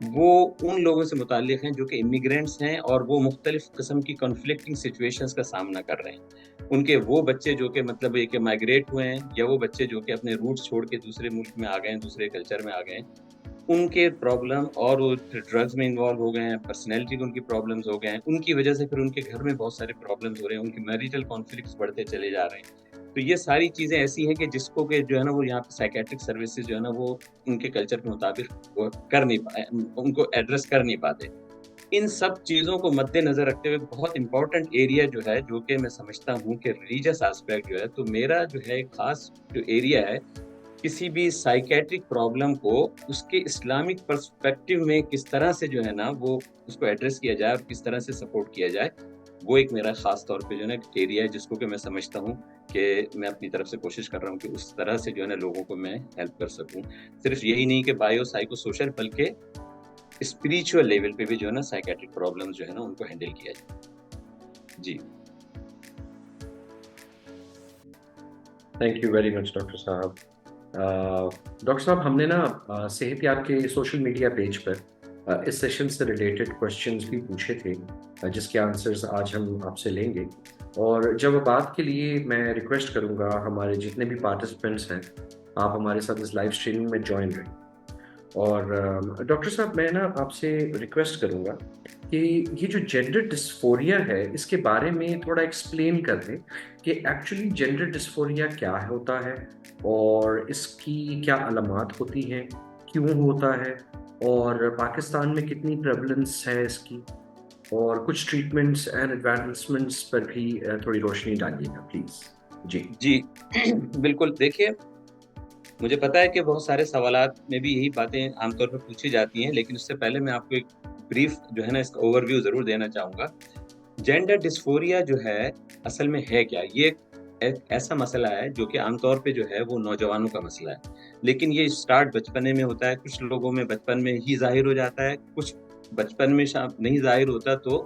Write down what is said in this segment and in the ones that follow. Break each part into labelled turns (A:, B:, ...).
A: وہ ان لوگوں سے متعلق ہیں جو کہ امیگرینٹس ہیں اور وہ مختلف قسم کی کنفلکٹنگ سچویشنز کا سامنا کر رہے ہیں. ان کے وہ بچے جو کہ مطلب یہ کہ مائگریٹ ہوئے ہیں، یا وہ بچے جو کہ اپنے روٹس چھوڑ کے دوسرے ملک میں آ گئے ہیں، دوسرے کلچر میں آ گئے ہیں، ان کے پرابلم، اور وہ ڈرگز میں انوالو ہو گئے ہیں، پرسنالٹی کے ان کی پرابلمز ہو گئے ہیں، ان کی وجہ سے پھر ان کے گھر میں بہت سارے پرابلمز ہو رہے ہیں، ان کی میریٹل کانفلکٹس بڑھتے چلے جا رہے ہیں. تو یہ ساری چیزیں ایسی ہیں کہ جس کو کہ جو ہے نا وہ یہاں پہ سائکیٹرک سروسز جو ہے نا وہ ان کے کلچر کے مطابق وہ کر نہیں پائے، ان کو ایڈریس کر نہیں پاتے. ان سب چیزوں کو مد نظر رکھتے ہوئے بہت امپورٹنٹ ایریا جو ہے، جو کہ میں سمجھتا ہوں کہ ریلیجس آسپیکٹ جو ہے، تو میرا جو ہے ایک خاص جو ایریا ہے کسی بھی سائیکیٹرک پرابلم کو اس کے اسلامک پرسپیکٹو میں کس طرح سے جو ہے نا وہ اس کو ایڈریس کیا جائے اور کس طرح سے سپورٹ کیا جائے، وہ ایک میرا خاص طور پہ جو ہے نا ایریا ہے جس کو کہ میں سمجھتا ہوں کہ میں اپنی طرف سے کوشش کر رہا ہوں کہ اس طرح سے جو ہے نا لوگوں کو میں ہیلپ کر سکوں. صرف یہی نہیں کہ بایو سائیکو سوشل، بلکہ اسپریچول لیول پہ بھی جو ہے نا سائیکیٹرک پرابلمز جو ہے نا ان کو ہینڈل کیا جائے. جی
B: thank you very much doctor صاحب. ڈاکٹر صاحب، ہم نے نا صحت یاب کے سوشل میڈیا پیج پر اس سیشن سے ریلیٹڈ کوشچنز بھی پوچھے تھے، جس کے آنسرز آج ہم آپ سے لیں گے. اور جوابات کے لیے میں ریکویسٹ کروں گا ہمارے جتنے بھی پارٹیسپینٹس ہیں، آپ ہمارے ساتھ اس لائیو اسٹریمنگ میں جوائن رہیں. اور ڈاکٹر صاحب، میں نا آپ سے ریکویسٹ کروں گا کہ یہ جو جینڈر ڈسفوریا ہے، اس کے بارے میں تھوڑا ایکسپلین کر دیں کہ ایکچولی جینڈر ڈسفوریا کیا ہوتا ہے، اور اس کی کیا علامات ہوتی ہیں، کیوں ہوتا ہے، اور پاکستان میں کتنی پریولنس ہے اس کی، اور کچھ ٹریٹمنٹس اینڈ ایڈوانسمنٹس پر بھی تھوڑی روشنی ڈالیے گا پلیز. جی
A: جی بالکل. دیکھیے، مجھے پتا ہے کہ بہت سارے سوالات میں بھی یہی باتیں عام طور پہ پوچھی جاتی ہیں، لیکن اس سے پہلے میں آپ کو ایک بریف جو ہے نا اس کا اوور ویو ضرور دینا چاہوں گا. جینڈر ڈسفوریا جو ہے اصل میں ہے کیا؟ یہ ایک ایسا مسئلہ ہے جو کہ عام طور پہ جو ہے وہ نوجوانوں کا مسئلہ ہے، لیکن یہ اسٹارٹ بچپنے میں ہوتا ہے. کچھ لوگوں میں بچپن میں ہی ظاہر ہو جاتا ہے، کچھ بچپن میں نہیں ظاہر ہوتا، تو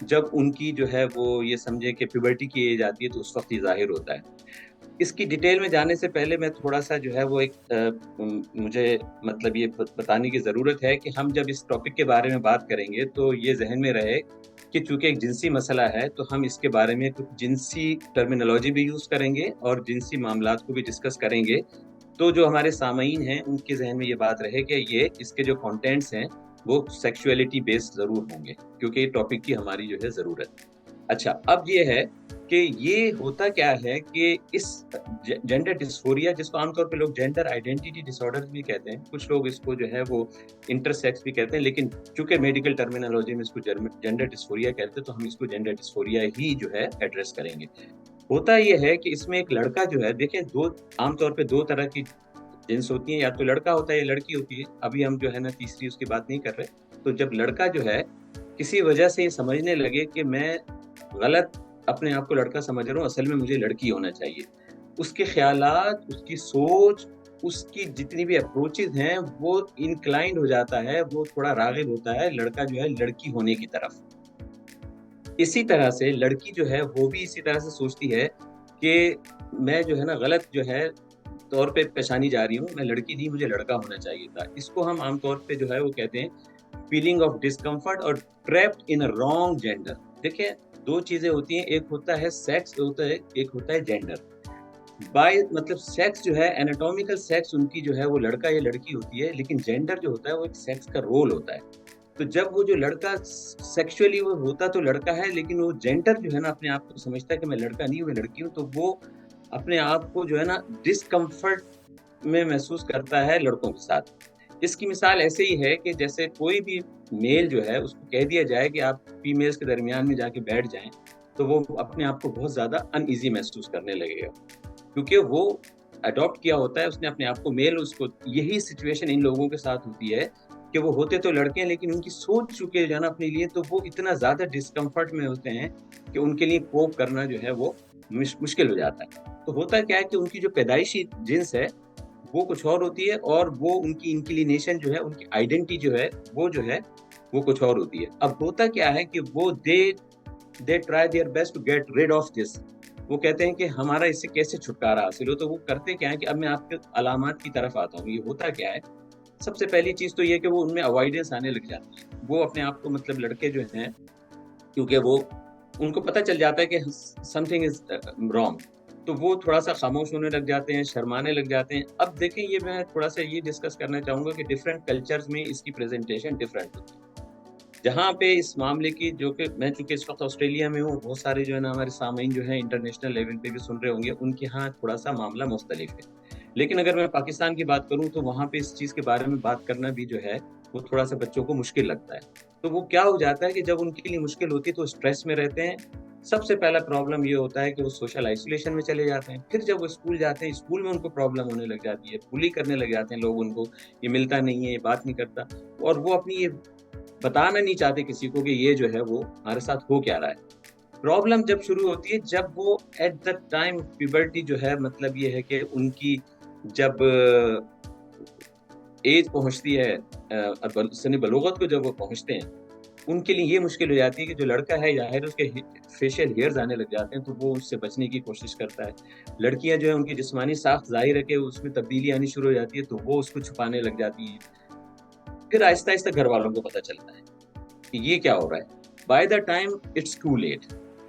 A: جب ان کی جو ہے وہ یہ سمجھے کہ پیوبرٹی کی ایج آتی ہے تو اس وقت ہی ظاہر ہوتا ہے. اس کی ڈیٹیل میں جانے سے پہلے میں تھوڑا سا جو ہے وہ ایک مجھے مطلب یہ بتانے کی ضرورت ہے کہ ہم جب اس ٹاپک کے بارے میں بات کریں گے تو یہ ذہن میں رہے کہ چونکہ ایک جنسی مسئلہ ہے تو ہم اس کے بارے میں کچھ جنسی ٹرمینالوجی بھی یوز کریں گے اور جنسی معاملات کو بھی ڈسکس کریں گے. تو جو ہمارے سامعین ہیں ان کے ذہن میں یہ بات رہے کہ یہ اس کے جو کانٹینٹس ہیں وہ سیکشولیٹی بیسڈ ضرور ہوں گے، کیونکہ یہ ٹاپک کی ہماری جو ہے ضرورت. اچھا، اب یہ ہے کہ یہ ہوتا کیا ہے کہ اس جینڈر ڈسفوریا، جس کو عام طور پہ لوگ جینڈر آئیڈینٹی ڈس آرڈر بھی کہتے ہیں، کچھ لوگ اس کو جو ہے وہ انٹرسیکس بھی کہتے ہیں، لیکن چونکہ میڈیکل ٹرمینالوجی میں اس کو جینڈر ڈسفوریا کہتے ہیں تو ہم اس کو جینڈر ڈسفوریا ہی جو ہے ایڈریس کریں گے. ہوتا یہ ہے کہ اس میں ایک لڑکا جو ہے، دیکھیں عام طور پہ دو طرح کی جنس ہوتی ہیں، یا تو لڑکا ہوتا ہے یا لڑکی ہوتی ہے. ابھی ہم جو ہے نا تیسری اس کی بات نہیں کر رہے. تو جب لڑکا جو ہے کسی وجہ سے یہ سمجھنے لگے کہ میں غلط اپنے آپ کو لڑکا سمجھ رہا ہوں، اصل میں مجھے لڑکی ہونا چاہیے، اس کے خیالات، اس کی سوچ، اس کی جتنی بھی اپروچز ہیں وہ انکلائنڈ ہو جاتا ہے، وہ تھوڑا راغب ہوتا ہے لڑکا جو ہے لڑکی ہونے کی طرف. اسی طرح سے لڑکی جو ہے وہ بھی اسی طرح سے سوچتی ہے کہ میں جو ہے نا غلط جو ہے طور پہ پہچانی جا رہی ہوں، میں لڑکی نہیں، مجھے لڑکا ہونا چاہیے تھا. اس کو ہم عام طور پہ جو ہے وہ کہتے ہیں فیلنگ آف ڈسکمفرٹ اور trapped in a wrong gender. دیکھیں، دو چیزیں ہوتی ہیں، ایک ہوتا ہے سیکس، ایک ہوتا ہے جینڈر. بائی مطلب سیکس جو ہے انیٹومیکل سیکس ان کی جو ہے وہ لڑکا یا لڑکی ہوتی ہے، لیکن جینڈر جو ہوتا ہے وہ ایک سیکس کا رول ہوتا ہے. تو جب وہ جو لڑکا سیکشولی وہ ہوتا تو لڑکا ہے، لیکن وہ جینڈر جو ہے نا اپنے آپ کو سمجھتا ہے کہ میں لڑکا نہیں ہوں، میں لڑکی ہوں، تو وہ اپنے آپ کو جو ہے نا ڈسکمفرٹ میں محسوس کرتا ہے لڑکوں کے ساتھ. اس کی مثال ایسے ہی ہے کہ جیسے کوئی بھی میل جو ہے اس کو کہہ دیا جائے کہ آپ فیمیلز کے درمیان میں جا کے بیٹھ جائیں، تو وہ اپنے آپ کو بہت زیادہ ان ایزی محسوس کرنے لگے گا، کیونکہ وہ اڈاپٹ کیا ہوتا ہے اس نے اپنے آپ کو میل. اس کو یہی سچویشن ان لوگوں کے ساتھ ہوتی ہے کہ وہ ہوتے تو لڑکے ہیں، لیکن ان کی سوچ چکے جو ہے نا اپنے لیے، تو وہ اتنا زیادہ ڈسکمفرٹ میں ہوتے ہیں کہ ان کے لیے کوپ کرنا جو ہے وہ مشکل ہو جاتا ہے. تو ہوتا کیا ہے کہ ان کی جو پیدائشی جنس ہے وہ کچھ اور ہوتی ہے، اور وہ ان کی انکلینیشن جو ہے، ان کی آئیڈینٹی جو ہے وہ کچھ اور ہوتی ہے. اب ہوتا کیا ہے کہ وہ they try their best to get rid of this. وہ کہتے ہیں کہ ہمارا اس سے کیسے چھٹکارا حاصل ہو. تو وہ کرتے کیا ہے کہ اب میں آپ کے علامات کی طرف آتا ہوں. یہ ہوتا کیا ہے سب سے پہلی چیز تو یہ کہ وہ ان میں اوائڈنس آنے لگ جاتی ہے. وہ اپنے آپ کو مطلب لڑکے جو ہیں کیونکہ وہ ان کو پتہ چل جاتا ہے کہ سم تھنگ از رانگ, تو وہ تھوڑا سا خاموش ہونے لگ جاتے ہیں, شرمانے لگ جاتے ہیں. اب دیکھیں یہ میں تھوڑا سا یہ ڈسکس کرنا چاہوں گا کہ ڈفرینٹ کلچرز میں اس کی پریزنٹیشن ڈفرینٹ ہوتی ہے. جہاں پہ اس معاملے کی, جو کہ میں چونکہ اس وقت آسٹریلیا میں ہوں, بہت سارے جو ہے نا ہمارے سامعین جو ہیں انٹرنیشنل لیول پہ بھی سن رہے ہوں گے, ان کے ہاں تھوڑا سا معاملہ مختلف ہے. لیکن اگر میں پاکستان کی بات کروں تو وہاں پہ اس چیز کے بارے میں بات کرنا بھی جو ہے وہ تھوڑا سا بچوں کو مشکل لگتا ہے. تو وہ کیا ہو جاتا ہے کہ جب ان کے لیے مشکل ہوتی ہے تو اسٹریس میں رہتے ہیں. سب سے پہلا پرابلم یہ ہوتا ہے کہ وہ سوشل آئسولیشن میں چلے جاتے ہیں. پھر جب وہ اسکول جاتے ہیں, اسکول میں ان کو پرابلم ہونے لگ جاتی ہے, بلی کرنے لگ جاتے ہیں لوگ ان کو, یہ ملتا نہیں ہے, یہ بات نہیں کرتا, اور وہ اپنی یہ بتانا نہیں چاہتے کسی کو کہ یہ جو ہے وہ ہمارے ساتھ ہو کیا رہا ہے. پرابلم جب شروع ہوتی ہے جب وہ ایٹ دا ٹائم پیبرٹی جو ہے, مطلب یہ ہے کہ ان کی جب ایج پہنچتی ہے, سن بلوغت کو جب وہ پہنچتے ہیں, ان کے لیے یہ مشکل ہو جاتی ہے کہ جو لڑکا ہے ظاہر اس کے فیشیل ہیئرز آنے لگ جاتے ہیں, تو وہ اس سے بچنے کی کوشش کرتا ہے. لڑکیاں جو ہے ان کی جسمانی ساخت ظاہر ہے کہ اس میں تبدیلی آنی شروع ہو جاتی ہے, تو وہ اس کو چھپانے لگ جاتی ہیں. پھر آہستہ آہستہ گھر والوں کو پتہ چلتا ہے کہ یہ کیا ہو رہا ہے. By the time it's too late.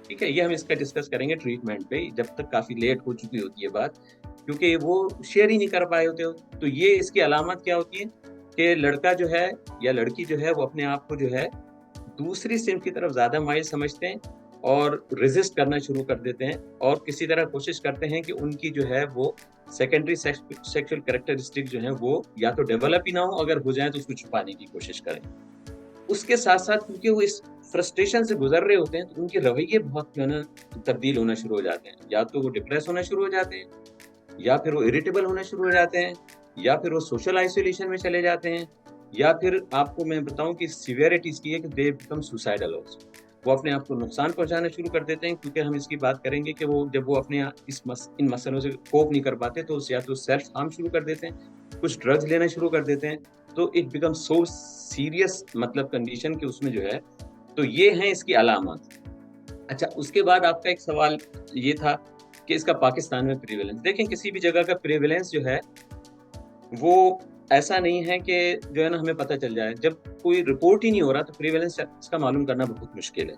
A: ٹھیک ہے, یہ ہم اس کا ڈسکس کریں گے ٹریٹمنٹ پہ, جب تک کافی لیٹ ہو چکی ہوتی ہے بات, کیونکہ وہ شیئر ہی نہیں کر پائے ہوتے. تو یہ اس کی علامت کیا ہوتی ہے کہ لڑکا جو ہے یا لڑکی جو ہے وہ اپنے آپ کو جو ہے دوسری صنف کی طرف زیادہ مائل سمجھتے ہیں اور ریزسٹ کرنا شروع کر دیتے ہیں, اور کسی طرح کوشش کرتے ہیں کہ ان کی جو ہے وہ سیکنڈری سیکشل کریکٹرسٹک جو ہیں وہ یا تو ڈیولپ ہی نہ ہو, اگر ہو جائیں تو اس کو چھپانے کی کوشش کریں. اس کے ساتھ ساتھ کیونکہ وہ اس فرسٹریشن سے گزر رہے ہوتے ہیں تو ان کے رویے بہت جو ہے نا تبدیل ہونا شروع ہو جاتے ہیں. یا تو وہ ڈپریس ہونا شروع ہو جاتے ہیں, یا پھر وہ اریٹیبل ہونا شروع ہو جاتے ہیں, یا پھر وہ سوشل آئسولیشن میں چلے جاتے ہیں, یا پھر آپ کو میں بتاؤں کہ سیویرٹی اس کی ہے کہ دے بیکم سوسائڈل آلسو. وہ اپنے آپ کو نقصان پہنچانا شروع کر دیتے ہیں, کیونکہ ہم اس کی بات کریں گے کہ وہ جب وہ اپنے ان مسئلوں سے کوپ نہیں کر پاتے تو یا تو سیلف ہارم شروع کر دیتے ہیں, کچھ ڈرگز لینا شروع کر دیتے ہیں, تو اٹ بیکم سو سیریس مطلب کنڈیشن کہ اس میں جو ہے, تو یہ ہیں اس کی علامات. اچھا, اس کے بعد آپ کا ایک سوال یہ تھا کہ اس کا پاکستان میں پریویلنس. دیکھیں کسی بھی جگہ کا پریویلنس جو ہے وہ ایسا نہیں ہے کہ جو ہے نا ہمیں پتہ چل جائے. جب کوئی رپورٹ ہی نہیں ہو رہا تو پریویلنس اس کا معلوم کرنا بہت مشکل ہے.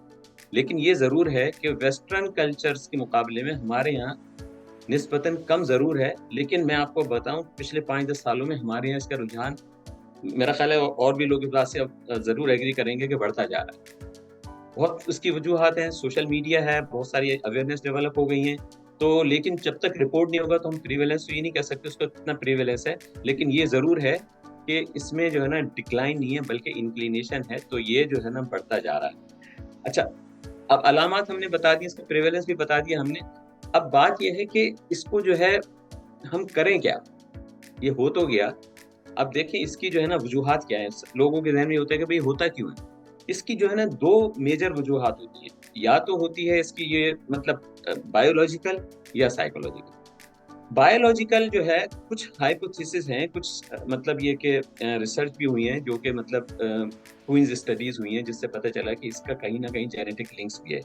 A: لیکن یہ ضرور ہے کہ ویسٹرن کلچرز کے مقابلے میں ہمارے یہاں نسبتاً کم ضرور ہے, لیکن میں آپ کو بتاؤں پچھلے 5-10 سالوں میں ہمارے یہاں اس کا رجحان, میرا خیال ہے اور بھی لوگ اس بات سے ضرور ایگری کریں گے کہ بڑھتا جا رہا ہے. بہت اس کی وجوہات ہیں, سوشل میڈیا ہے, بہت ساری اویئرنیس ڈیولپ ہو گئی ہیں, تو لیکن جب تک رپورٹ نہیں ہوگا تو ہم پریویلنس تو یہ نہیں کہہ سکتے اس کا کتنا پریویلنس ہے. لیکن یہ ضرور ہے کہ اس میں جو ہے نا ڈکلائن نہیں ہے بلکہ انکلینیشن ہے, تو یہ جو ہے نا بڑھتا جا رہا ہے. اچھا, اب علامات ہم نے بتا دی, اس کا پریویلنس بھی بتا دیا ہم نے. اب بات یہ ہے کہ اس کو جو ہے ہم کریں کیا. یہ ہو تو گیا, اب دیکھیں اس کی جو ہے نا وجوہات کیا ہیں. لوگوں کے ذہن میں ہوتا ہے کہ بھئی ہوتا کیوں ہے. اس کی جو ہے نا 2 میجر وجوہات ہوتی ہیں. یا تو ہوتی ہے اس کی یہ مطلب بایولوجیکل یا سائیکولوجیکل. بایولوجیکل جو ہے کچھ ہائپوتھیسس ہیں, کچھ مطلب یہ کہ ریسرچ بھی ہوئی ہیں جو کہ مطلب کوئنز اسٹڈیز ہوئی ہیں جس سے پتہ چلا کہ اس کا کہیں نہ کہیں جینیٹک لنکس بھی ہے.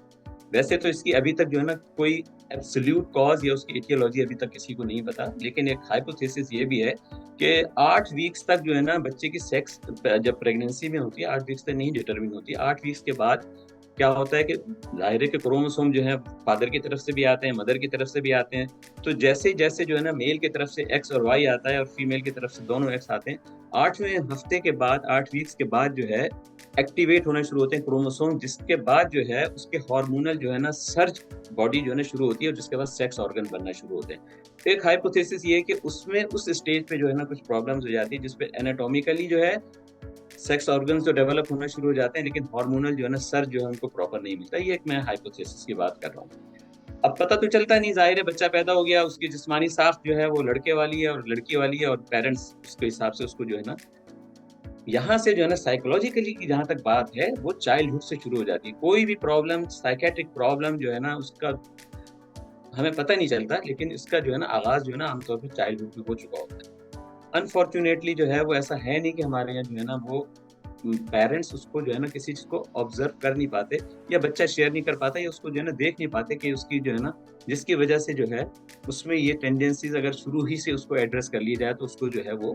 A: ویسے تو اس کی ابھی تک جو ہے نا کوئی ایبسلیوٹ کاز یا اس کی ایٹیولوجی ابھی تک کسی کو نہیں پتا, لیکن ایک ہائپوتھیسس یہ بھی ہے کہ 8 ویکس تک جو ہے نا بچے کی سیکس جب پریگننسی میں ہوتی ہے 8 ویکس تک نہیں ڈیٹرمن ہوتی. 8 ویکس کے بعد کیا ہوتا ہے کہ ظاہر ہے کہ کروموسوم جو ہے فادر کی طرف سے بھی آتے ہیں, مدر کی طرف سے بھی آتے ہیں, تو جیسے جیسے جو ہے نا میل کی طرف سے ایکس اور وائی آتا ہے اور فیمیل کی طرف سے دونوں ایکس آتے ہیں, 8ویں ہفتے کے بعد 8 ویکس کے بعد جو ہے ایکٹیویٹ ہونا شروع ہوتے ہیں کروموسوم, جس کے بعد جو ہے اس کے ہارمونل جو ہے نا سرج باڈی جو ہے نا شروع ہوتی ہے, اور جس کے بعد سیکس آرگن بننا شروع ہوتے ہیں. ایک ہائپوتھیسس یہ ہے کہ اس میں اس اسٹیج پہ جو ہے نا کچھ پرابلمز ہو جاتی ہے جس پہ انیٹومیکلی جو ہے سیکس آرگنز تو ڈیولپ ہونا شروع ہو جاتے ہیں, لیکن ہارمونل جو ہے نا سرج جو ہے ان کو پراپر نہیں ملتا. یہ ایک میں ہائپوتھیسس کی بات کر رہا ہوں. اب پتہ تو چلتا نہیں, ظاہر ہے بچہ پیدا ہو گیا, اس کی جسمانی ساخت جو ہے وہ لڑکے والی ہے اور لڑکی والی ہے, اور پیرنٹس اس کے حساب سے اس کو جو ہے نا یہاں سے جو ہے نا سائیکولوجیکلی کی جہاں تک بات ہے وہ چائلڈ ہوڈ سے شروع ہو جاتی ہے. کوئی بھی پرابلم, سائیکیٹرک پرابلم جو ہے نا اس کا ہمیں پتہ نہیں چلتا, لیکن اس کا جو ہے نا آغاز جو ہے نا عام طور پہ چائلڈ ہوڈ میں ہو چکا ہوتا ہے. انفارچونیٹلی جو ہے وہ ایسا ہے نہیں کہ ہمارے یہاں جو ہے نا وہ پیرنٹس اس کو جو ہے نا کسی چیز کو آبزرو کر نہیں پاتے, یا بچہ شیئر نہیں کر پاتا, یا اس کو جو ہے نا دیکھ نہیں پاتے کہ اس کی جو ہے نا جس کی وجہ سے جو ہے اس میں یہ ٹینڈنسیز اگر شروع ہی سے اس کو ایڈریس کر لی جائے تو اس کو جو ہے وہ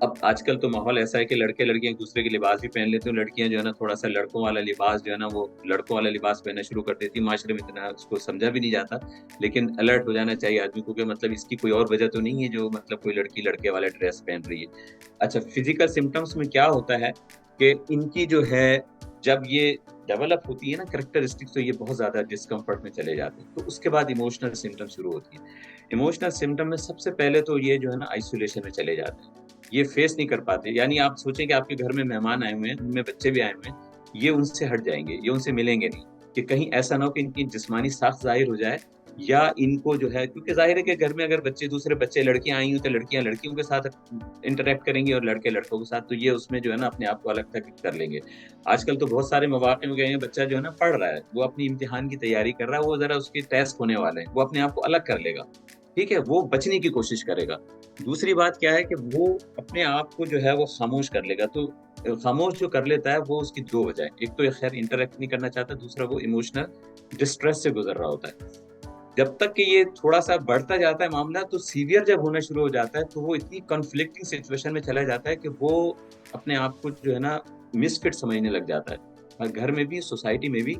A: اب آج کل تو ماحول ایسا ہے کہ لڑکے لڑکیاں ایک دوسرے کے لباس بھی پہن لیتے ہیں، لڑکیاں جو ہے نا تھوڑا سا لڑکوں والا لباس جو ہے نا وہ لڑکوں والا لباس پہننا شروع کر دیتی. معاشرے میں اتنا اس کو سمجھا بھی نہیں جاتا، لیکن الرٹ ہو جانا چاہیے آدمی کو کہ مطلب اس کی کوئی اور وجہ تو نہیں ہے جو مطلب کوئی لڑکی لڑکے والا ڈریس پہن رہی ہے. اچھا، فزیکل سمٹمس میں کیا ہوتا ہے کہ ان کی جو ہے جب یہ ڈیولپ ہوتی ہے نا کریکٹرسٹکس، تو یہ بہت زیادہ ڈسکمفرٹ میں چلے جاتے ہیں. تو اس کے بعد ایموشنل سمٹم شروع ہوتی ہے. ایموشنل سمٹم میں سب سے پہلے تو یہ جو ہے نا آئسولیشن میں چلے جاتے ہیں، یہ فیس نہیں کر پاتے. یعنی آپ سوچیں کہ آپ کے گھر میں مہمان آئے ہوئے ہیں، ان میں بچے بھی آئے ہوئے ہیں، یہ ان سے ہٹ جائیں گے، یہ ان سے ملیں گے نہیں، کہ کہیں ایسا نہ ہو کہ ان کی جسمانی ساخت ظاہر ہو جائے، یا ان کو جو ہے کیونکہ ظاہر ہے کہ گھر میں اگر بچے دوسرے بچے لڑکیاں آئی ہوں تو لڑکیاں لڑکیوں کے ساتھ انٹریکٹ کریں گی اور لڑکے لڑکوں کے ساتھ، تو یہ اس میں جو ہے نا اپنے آپ کو الگ تک کر لیں گے. آج کل تو بہت سارے مواقع ہو گئے ہیں، بچہ جو ہے نا پڑھ رہا ہے، وہ اپنی امتحان کی تیاری کر رہا ہے، وہ ذرا اس کے ٹیسٹ ہونے والے ہیں، وہ اپنے آپ کو الگ کر لے گا، ٹھیک ہے، وہ بچنے کی کوشش کرے گا. دوسری بات کیا ہے کہ وہ اپنے آپ کو جو ہے وہ خاموش کر لے گا. تو خاموش جو کر لیتا ہے وہ اس کی دو وجہ ہے، ایک تو یہ خیر انٹریکٹ نہیں کرنا چاہتا، دوسرا وہ ایموشنل ڈسٹریس سے گزر رہا ہوتا ہے. جب تک کہ یہ تھوڑا سا بڑھتا جاتا ہے معاملہ، تو سیویئر جب ہونا شروع ہو جاتا ہے تو وہ اتنی کنفلکٹنگ سچویشن میں چلا جاتا ہے کہ وہ اپنے آپ کو جو ہے نا مس فٹ سمجھنے لگ جاتا ہے. اور گھر میں بھی، سوسائٹی میں بھی،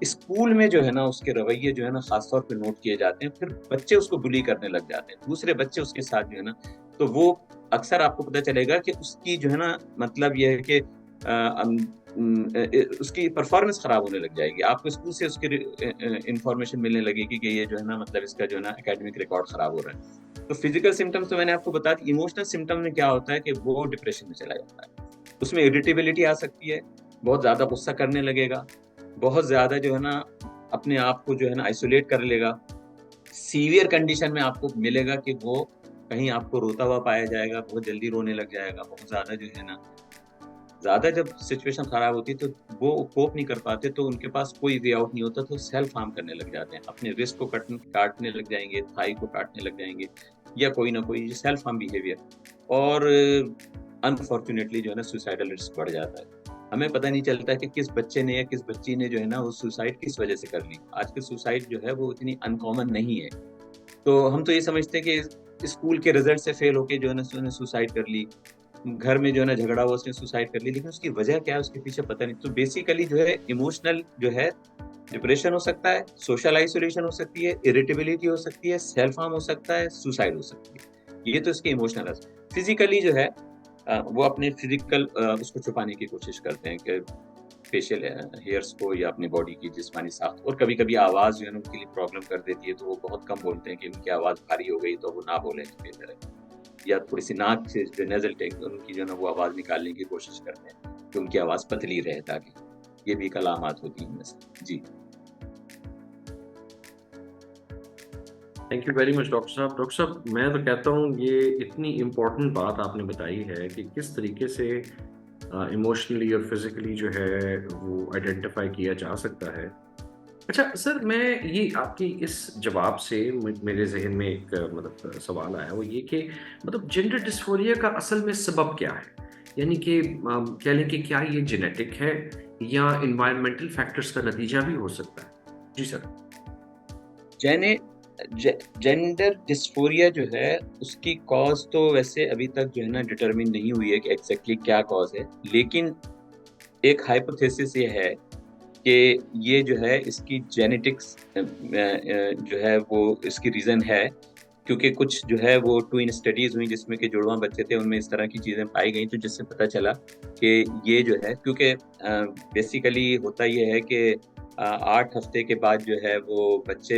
A: اسکول میں جو ہے نا اس کے رویے جو ہے نا خاص طور پہ نوٹ کیے جاتے ہیں. پھر بچے اس کو بلی کرنے لگ جاتے ہیں، دوسرے بچے اس کے ساتھ جو ہے نا، تو وہ اکثر آپ کو پتہ چلے گا کہ اس کی جو ہے نا مطلب یہ ہے کہ اس کی پرفارمنس خراب ہونے لگ جائے گی. آپ کو اسکول سے اس کی انفارمیشن ملنے لگے گی کہ یہ جو ہے نا مطلب اس کا جو ہے نا اکیڈمک ریکارڈ خراب ہو رہا ہے. تو فزیکل سمٹمس تو میں نے آپ کو بتا دی. ایموشنل سمٹم میں کیا ہوتا ہے کہ وہ ڈپریشن میں چلا جاتا ہے. اس میں اریٹیبلٹی آ سکتی ہے، بہت زیادہ غصہ کرنے لگے گا، بہت زیادہ جو ہے نا اپنے آپ کو جو ہے نا آئسولیٹ کر لے گا. سیویئر کنڈیشن میں آپ کو ملے گا کہ وہ کہیں آپ کو روتا ہوا پایا جائے گا، بہت جلدی رونے لگ جائے گا، بہت زیادہ جو ہے نا، زیادہ جب سچویشن خراب ہوتی ہے تو وہ کوپ نہیں کر پاتے، تو ان کے پاس کوئی وے آؤٹ نہیں ہوتا، تو سیلف ہارم کرنے لگ جاتے ہیں، اپنے رسٹ کو کاٹنے لگ جائیں گے، تھائی کو کاٹنے لگ جائیں گے، یا کوئی نہ کوئی سیلف ہارم بیہیویئر. اور انفارچونیٹلی جو ہے نا سوسائڈل رسک بڑھ جاتا ہے. ہمیں پتہ نہیں چلتا کہ کس بچے نے یا کس بچی نے جو ہے نا وہ سوسائڈ کس وجہ سے کر لی. آج کل سوسائڈ جو ہے وہ اتنی انکامن نہیں ہے. تو ہم تو یہ سمجھتے ہیں کہ اسکول کے رزلٹ سے فیل ہو کے جو ہے نا اس نے سوسائڈ کر لی، گھر میں جو ہے نا جھگڑا ہوا اس نے سوسائڈ کر لی، لیکن اس کی وجہ کیا ہے اس کے پیچھے پتہ نہیں. تو بیسیکلی جو ہے ایموشنل جو ہے ڈپریشن ہو سکتا ہے، سوشل آئسولیشن ہو سکتی ہے، اریٹیبلٹی ہو سکتی ہے، سیلف ہارم ہو سکتا ہے، سوسائڈ ہو سکتی ہے. یہ تو اس کے ایموشنل ہے. فزیکلی جو ہے وہ اپنے فزیکل اس کو چھپانے کی کوشش کرتے ہیں کہ فیشیل ہیئرس کو یا اپنی باڈی کی جسمانی ساخت، اور کبھی کبھی آواز جو ہے نا ان کے لیے پرابلم کر دیتی ہے، تو وہ بہت کم بولتے ہیں کہ ان کی آواز بھاری ہو گئی تو وہ نہ بولیں تو بہتر ہے. یا تھوڑی سی ناک سے جو نیزل ٹیک ان کی جو ہے نا وہ آواز نکالنے کی کوشش کرتے ہیں کہ ان کی آواز پتلی رہے، تاکہ یہ بھی علامات ہوتی ہیں ان میں سے. جی
B: thank you very much doctor صاحب. ڈاکٹر صاحب میں تو کہتا ہوں یہ اتنی امپورٹنٹ بات آپ نے بتائی ہے کہ کس طریقے سے ایموشنلی اور فزیکلی جو ہے وہ آئیڈینٹیفائی کیا جا سکتا ہے. اچھا سر، میں یہ آپ کی اس جواب سے میرے ذہن میں ایک مطلب سوال آیا، وہ یہ کہ مطلب جینڈر ڈسفوریا کا اصل میں سبب کیا ہے؟ یعنی کہ کہہ لیں کہ کیا یہ جینیٹک ہے یا انوائرمنٹل فیکٹرز کا نتیجہ بھی ہو سکتا ہے؟ جی سر.
A: جینڈر ڈسفوریا جو ہے اس کی کاز تو ویسے ابھی تک جو ہے نا ڈٹرمن نہیں ہوئی ہے کہ ایگزیکٹلی کیا کاز ہے، لیکن ایک ہائپوتھیسس یہ ہے کہ یہ جو ہے اس کی جینیٹکس جو ہے وہ اس کی ریزن ہے، کیونکہ کچھ جو ہے وہ ٹوئن اسٹڈیز ہوئی جس میں کہ جڑواں بچے تھے، ان میں اس طرح کی چیزیں پائی گئیں، تو جس سے پتہ چلا کہ یہ جو ہے، کیونکہ بیسیکلی ہوتا یہ ہے کہ 8 ہفتے کے بعد جو ہے وہ بچے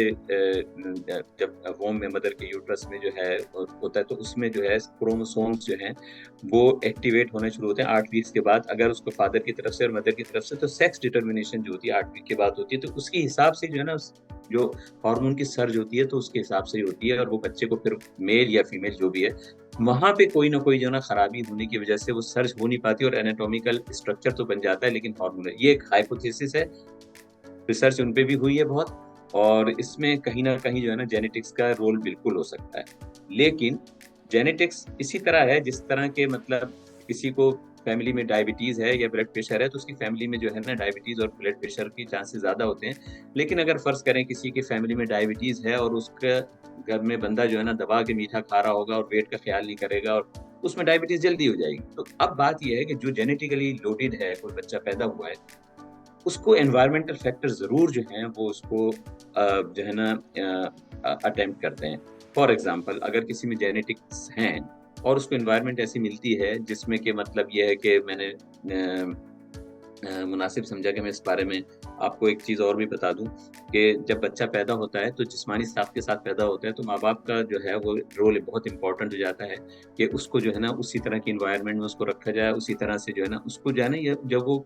A: جب ووم میں مدر کے یوٹرس میں جو ہے ہوتا ہے، تو اس میں جو ہے کروموسومز جو ہیں وہ ایکٹیویٹ ہونے شروع ہوتے ہیں 8 ویکس کے بعد. اگر اس کو فادر کی طرف سے اور مدر کی طرف سے، تو سیکس ڈٹرمنیشن جو ہوتی ہے 8 ویک کے بعد ہوتی ہے، تو اس کے حساب سے جو ہے نا جو ہارمون کی سرج ہوتی ہے تو اس کے حساب سے ہی ہوتی ہے، اور وہ بچے کو پھر میل یا فیمیل جو بھی ہے وہاں پہ کوئی نہ کوئی جو ہے نا خرابی ہونے کی وجہ سے وہ سرج ہو نہیں پاتی، اور انیٹومیکل اسٹرکچر تو بن جاتا ہے لیکن ہارمون ہے. یہ ایک ہائپوتھیسس ہے، ریسرچ ان پہ بھی ہوئی ہے بہت، اور اس میں کہیں نہ کہیں جو ہے نا جینیٹکس کا رول بالکل ہو سکتا ہے. لیکن جینیٹکس اسی طرح ہے جس طرح کے مطلب کسی کو فیملی میں ڈائبٹیز ہے یا بلڈ پریشر ہے تو اس کی فیملی میں جو ہے نا ڈائبٹیز اور بلڈ پریشر کی چانسز زیادہ ہوتے ہیں. لیکن اگر فرض کریں کسی کی فیملی میں ڈائبٹیز ہے اور اس کے گھر میں بندہ جو ہے نا دبا کے میٹھا کھا رہا ہوگا اور ویٹ کا خیال نہیں کرے گا اور اس میں ڈائبٹیز جلدی ہو جائے گی. تو اب بات یہ ہے کہ جو جینیٹیکلی لوڈیڈ ہے، کوئی بچہ پیدا ہوا ہے، اس کو انوائرمنٹل فیکٹر ضرور جو ہیں وہ اس کو جو ہے نا اٹیمپٹ کرتے ہیں. فار ایگزامپل اگر کسی میں جینیٹکس ہیں اور اس کو انوائرمنٹ ایسی ملتی ہے جس میں کہ مطلب یہ ہے کہ میں نے مناسب سمجھا کہ میں اس بارے میں آپ کو ایک چیز اور بھی بتا دوں کہ جب بچہ پیدا ہوتا ہے تو جسمانی ساخت کے ساتھ پیدا ہوتا ہے، تو ماں باپ کا جو ہے وہ رول بہت امپورٹنٹ ہو جاتا ہے کہ اس کو جو ہے نا اسی طرح کی انوائرمنٹ میں اس کو رکھا جائے، اسی طرح سے جو ہے نا اس کو جو ہے نا جب وہ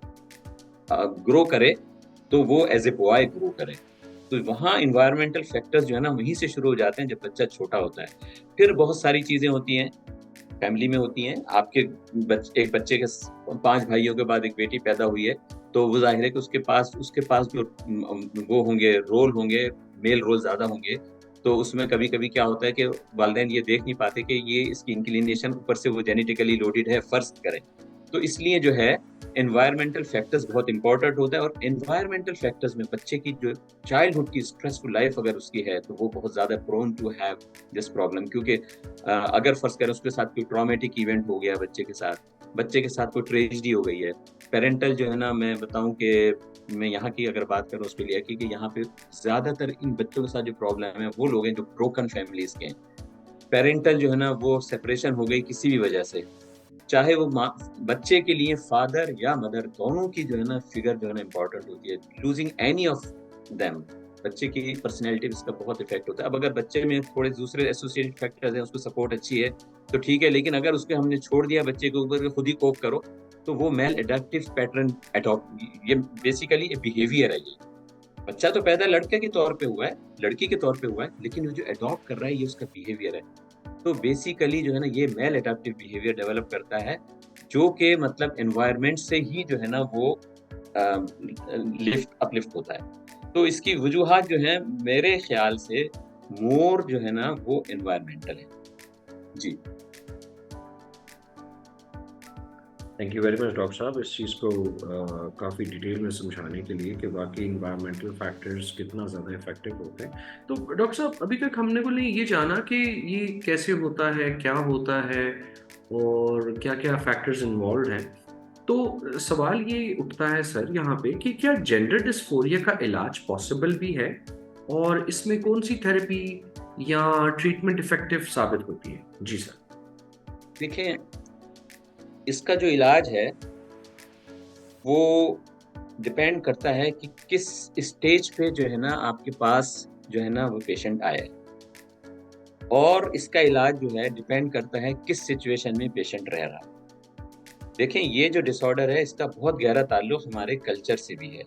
A: گرو کرے تو وہ ایز اے بوائے گرو کرے. تو وہاں انوائرمنٹل فیکٹرز جو ہے نا وہیں سے شروع ہو جاتے ہیں جب بچہ چھوٹا ہوتا ہے. پھر بہت ساری چیزیں ہوتی ہیں فیملی میں ہوتی ہیں. آپ کے ایک بچے کے 5 بھائیوں کے بعد ایک بیٹی پیدا ہوئی ہے، تو وہ ظاہر ہے کہ اس کے پاس جو وہ ہوں گے رول ہوں گے، میل رول زیادہ ہوں گے. تو اس میں کبھی کبھی کیا ہوتا ہے کہ والدین یہ دیکھ نہیں پاتے کہ یہ اس کی انکلینیشن اوپر سے وہ جینیٹیکلی لوڈیڈ ہے فرض کریں. تو اس لیے جو ہے انوائرمنٹل فیکٹرز بہت امپورٹنٹ ہوتا ہے. اور انوائرمنٹل فیکٹرز میں بچے کی جو چائلڈہڈ کی اسٹریسفل لائف اگر اس کی ہے تو وہ بہت زیادہ prone to have this problem. کیونکہ اگر فرض کریں اس کے ساتھ کوئی ٹرامیٹک ایونٹ ہو گیا بچے کے ساتھ کوئی ٹریجڈی ہو گئی ہے، پیرنٹل جو ہے نا، میں بتاؤں کہ میں یہاں کی اگر بات کروں آسٹریلیا کی، کہ یہاں پہ زیادہ تر ان بچوں کے ساتھ جو پرابلم ہے وہ لوگ ہیں جو بروکن فیملیز کے ہیں. پیرنٹل جو ہے نا وہ سپریشن ہو گئی کسی بھی وجہ سے، چاہے وہ بچے کے لیے فادر یا مدر دونوں کی جو ہے نا فگر جو ہے نا امپورٹنٹ ہوتی ہے. لوزنگ اینی آف دیم بچے کی پرسنالٹی اس کا بہت افیکٹ ہوتا ہے. اب اگر بچے میں تھوڑے دوسرے ایسوسیٹ فیکٹرز ہیں، اس کو سپورٹ اچھی ہے تو ٹھیک ہے، لیکن اگر اس کے ہم نے چھوڑ دیا بچے کے اوپر خود ہی کوپ کرو تو وہ میل اڈیپٹیو پیٹرن اڈاپٹ، یہ بیسیکلی بیہیویئر ہے. یہ بچہ تو پیدا لڑکے کے طور پہ ہوا ہے، لڑکی کے طور پہ ہوا ہے، لیکن وہ جو اڈاپٹ کر رہا ہے یہ اس کا بیہیویئر ہے. تو بیسیکلی جو ہے نا یہ میل اڈیپٹیو بیہیویئر ڈیولپ کرتا ہے، جو کہ مطلب انوائرمنٹ سے ہی جو ہے نا وہ اپلفٹ ہوتا ہے. تو اس کی وجوہات جو ہیں میرے خیال سے مور جو ہے نا وہ انوائرمنٹل ہے. جی
B: thank you very much doctor صاحب اس چیز کو کافی ڈیٹیل میں سمجھانے کے لیے کہ واقعی انوائرمنٹل فیکٹرز کتنا زیادہ افیکٹو ہوتے ہیں. تو ڈاکٹر صاحب ابھی تک ہم نے یہ جانا کہ یہ کیسے ہوتا ہے، کیا ہوتا ہے اور کیا کیا فیکٹرز انوالوڈ ہیں. تو سوال یہ اٹھتا ہے سر یہاں پہ کہ کیا جینڈر ڈسفوریا کا علاج پاسبل بھی ہے، اور اس میں کون سی تھراپی یا ٹریٹمنٹ افیکٹو ثابت ہوتی ہے؟ جی سر.
A: دیکھیں، اس کا جو علاج ہے وہ ڈپینڈ کرتا ہے کہ کس اسٹیج پہ جو ہے نا آپ کے پاس جو ہے نا وہ پیشنٹ آئے، اور اس کا علاج جو ہے ڈپینڈ کرتا ہے کس سچویشن میں پیشنٹ رہ رہا ہے. دیکھیں، یہ جو ڈس آرڈر ہے اس کا بہت گہرا تعلق ہمارے کلچر سے بھی ہے،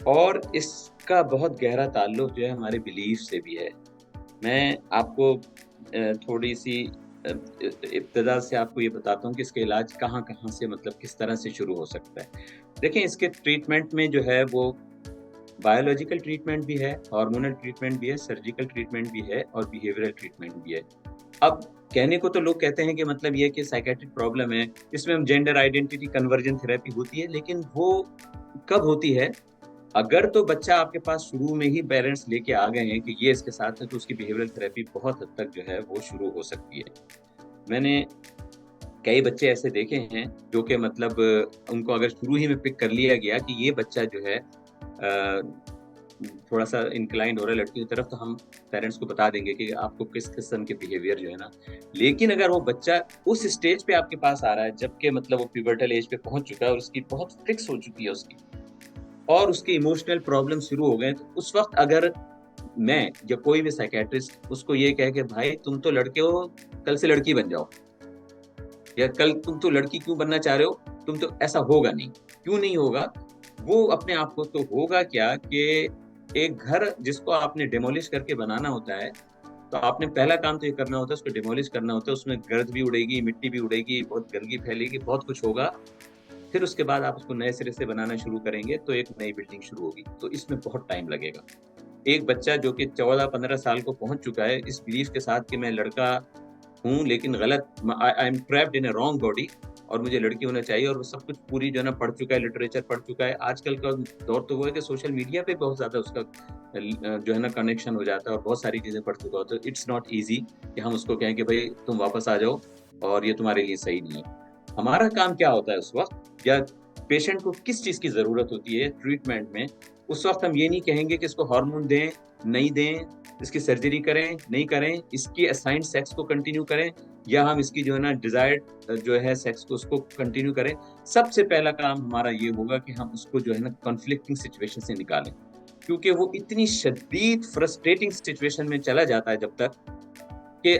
A: اور اس کا بہت گہرا تعلق جو ہے ہمارے بلیف سے بھی ہے. میں آپ کو تھوڑی سی ابتدا سے آپ کو یہ بتاتا ہوں کہ اس کے علاج کہاں کہاں سے مطلب کس طرح سے شروع ہو سکتا ہے. دیکھیں، اس کے ٹریٹمنٹ میں جو ہے وہ بایولوجیکل ٹریٹمنٹ بھی ہے، ہارمونل ٹریٹمنٹ بھی ہے، سرجیکل ٹریٹمنٹ بھی ہے، اور بیہیویئرل ٹریٹمنٹ بھی ہے. اب کہنے کو تو لوگ کہتے ہیں کہ مطلب یہ کہ سائیکیٹرک پرابلم ہے، اس میں ہم جینڈر آئیڈینٹی کنورژن تھراپی ہوتی ہے، لیکن وہ کب ہوتی ہے؟ اگر تو بچہ آپ کے پاس شروع میں ہی پیرنٹس لے کے آ گئے ہیں کہ یہ اس کے ساتھ ہے، تو اس کی بیہیویئرل تھراپی بہت حد تک جو ہے وہ شروع ہو سکتی ہے. میں نے کئی بچے ایسے دیکھے ہیں جو کہ مطلب ان کو اگر شروع ہی میں پک کر لیا گیا کہ یہ بچہ جو ہے تھوڑا سا انکلائنڈ ہو رہا ہے لڑکی کی طرف، تو ہم پیرنٹس کو بتا دیں گے کہ آپ کو کس قسم کے بیہیویئر جو ہے نا. لیکن اگر وہ بچہ اس اسٹیج پہ آپ کے پاس آ رہا ہے جب کہ مطلب وہ پیورٹل ایج پہ پہنچ چکا ہے اور اس کی بہت فکس ہو چکی ہے اس کی، اور اس کی ایموشنل پرابلم شروع ہو گئے، تو اس وقت اگر میں یا کوئی بھی سائیکیٹرسٹ اس کو یہ کہے کہ بھائی تم تو لڑکے ہو، کل سے لڑکی بن جاؤ، یا کل تم تو لڑکی کیوں بننا چاہ رہے ہو، تم تو ایسا ہوگا نہیں. کیوں نہیں ہوگا؟ وہ اپنے آپ کو تو ہوگا کیا کہ ایک گھر جس کو آپ نے ڈیمولش کر کے بنانا ہوتا ہے، تو آپ نے پہلا کام تو یہ کرنا ہوتا ہے، اس کو ڈیمولش کرنا ہوتا ہے. اس میں گرد بھی اڑے گی، مٹی بھی اڑے گی، بہت گندگی پھیلے گی، بہت کچھ ہوگا. پھر اس کے بعد آپ اس کو نئے سرے سے بنانا شروع کریں گے تو ایک نئی بلڈنگ شروع ہوگی. تو اس میں بہت ٹائم لگے گا. ایک بچہ جو کہ 14-15 سال کو پہنچ چکا ہے اس بلیف کے ساتھ کہ میں لڑکا ہوں لیکن غلط، I am trapped in a wrong body, اور مجھے لڑکی ہونا چاہیے، اور وہ سب کچھ پوری جو ہے نا پڑھ چکا ہے، لٹریچر پڑھ چکا ہے. آج کل کا دور تو وہ ہے کہ سوشل میڈیا پہ بہت زیادہ اس کا جو ہے نا کنیکشن ہو جاتا ہے، اور بہت ساری چیزیں پڑھ چکا ہوتا ہے. اٹس ناٹ ایزی کہ ہم اس کو کہیں کہ بھائی تم واپس آ جاؤ اور یہ تمہارے لیے صحیح نہیں ہے. ہمارا کام کیا ہوتا ہے اس وقت، یا پیشنٹ کو کس چیز کی ضرورت ہوتی ہے ٹریٹمنٹ میں، اس وقت ہم یہ نہیں کہیں گے کہ اس کو ہارمون دیں نہیں دیں، اس کی سرجری کریں نہیں کریں، اس کی اسائنڈ سیکس کو کنٹینیو کریں، یا ہم اس کی جو ہے نا ڈیزائرڈ جو ہے سیکس کو اس کو کنٹینیو کریں. سب سے پہلا کام ہمارا یہ ہوگا کہ ہم اس کو جو ہے نا کنفلکٹنگ سچویشن سے نکالیں، کیونکہ وہ اتنی شدید فرسٹریٹنگ سچویشن میں چلا جاتا ہے جب تک کہ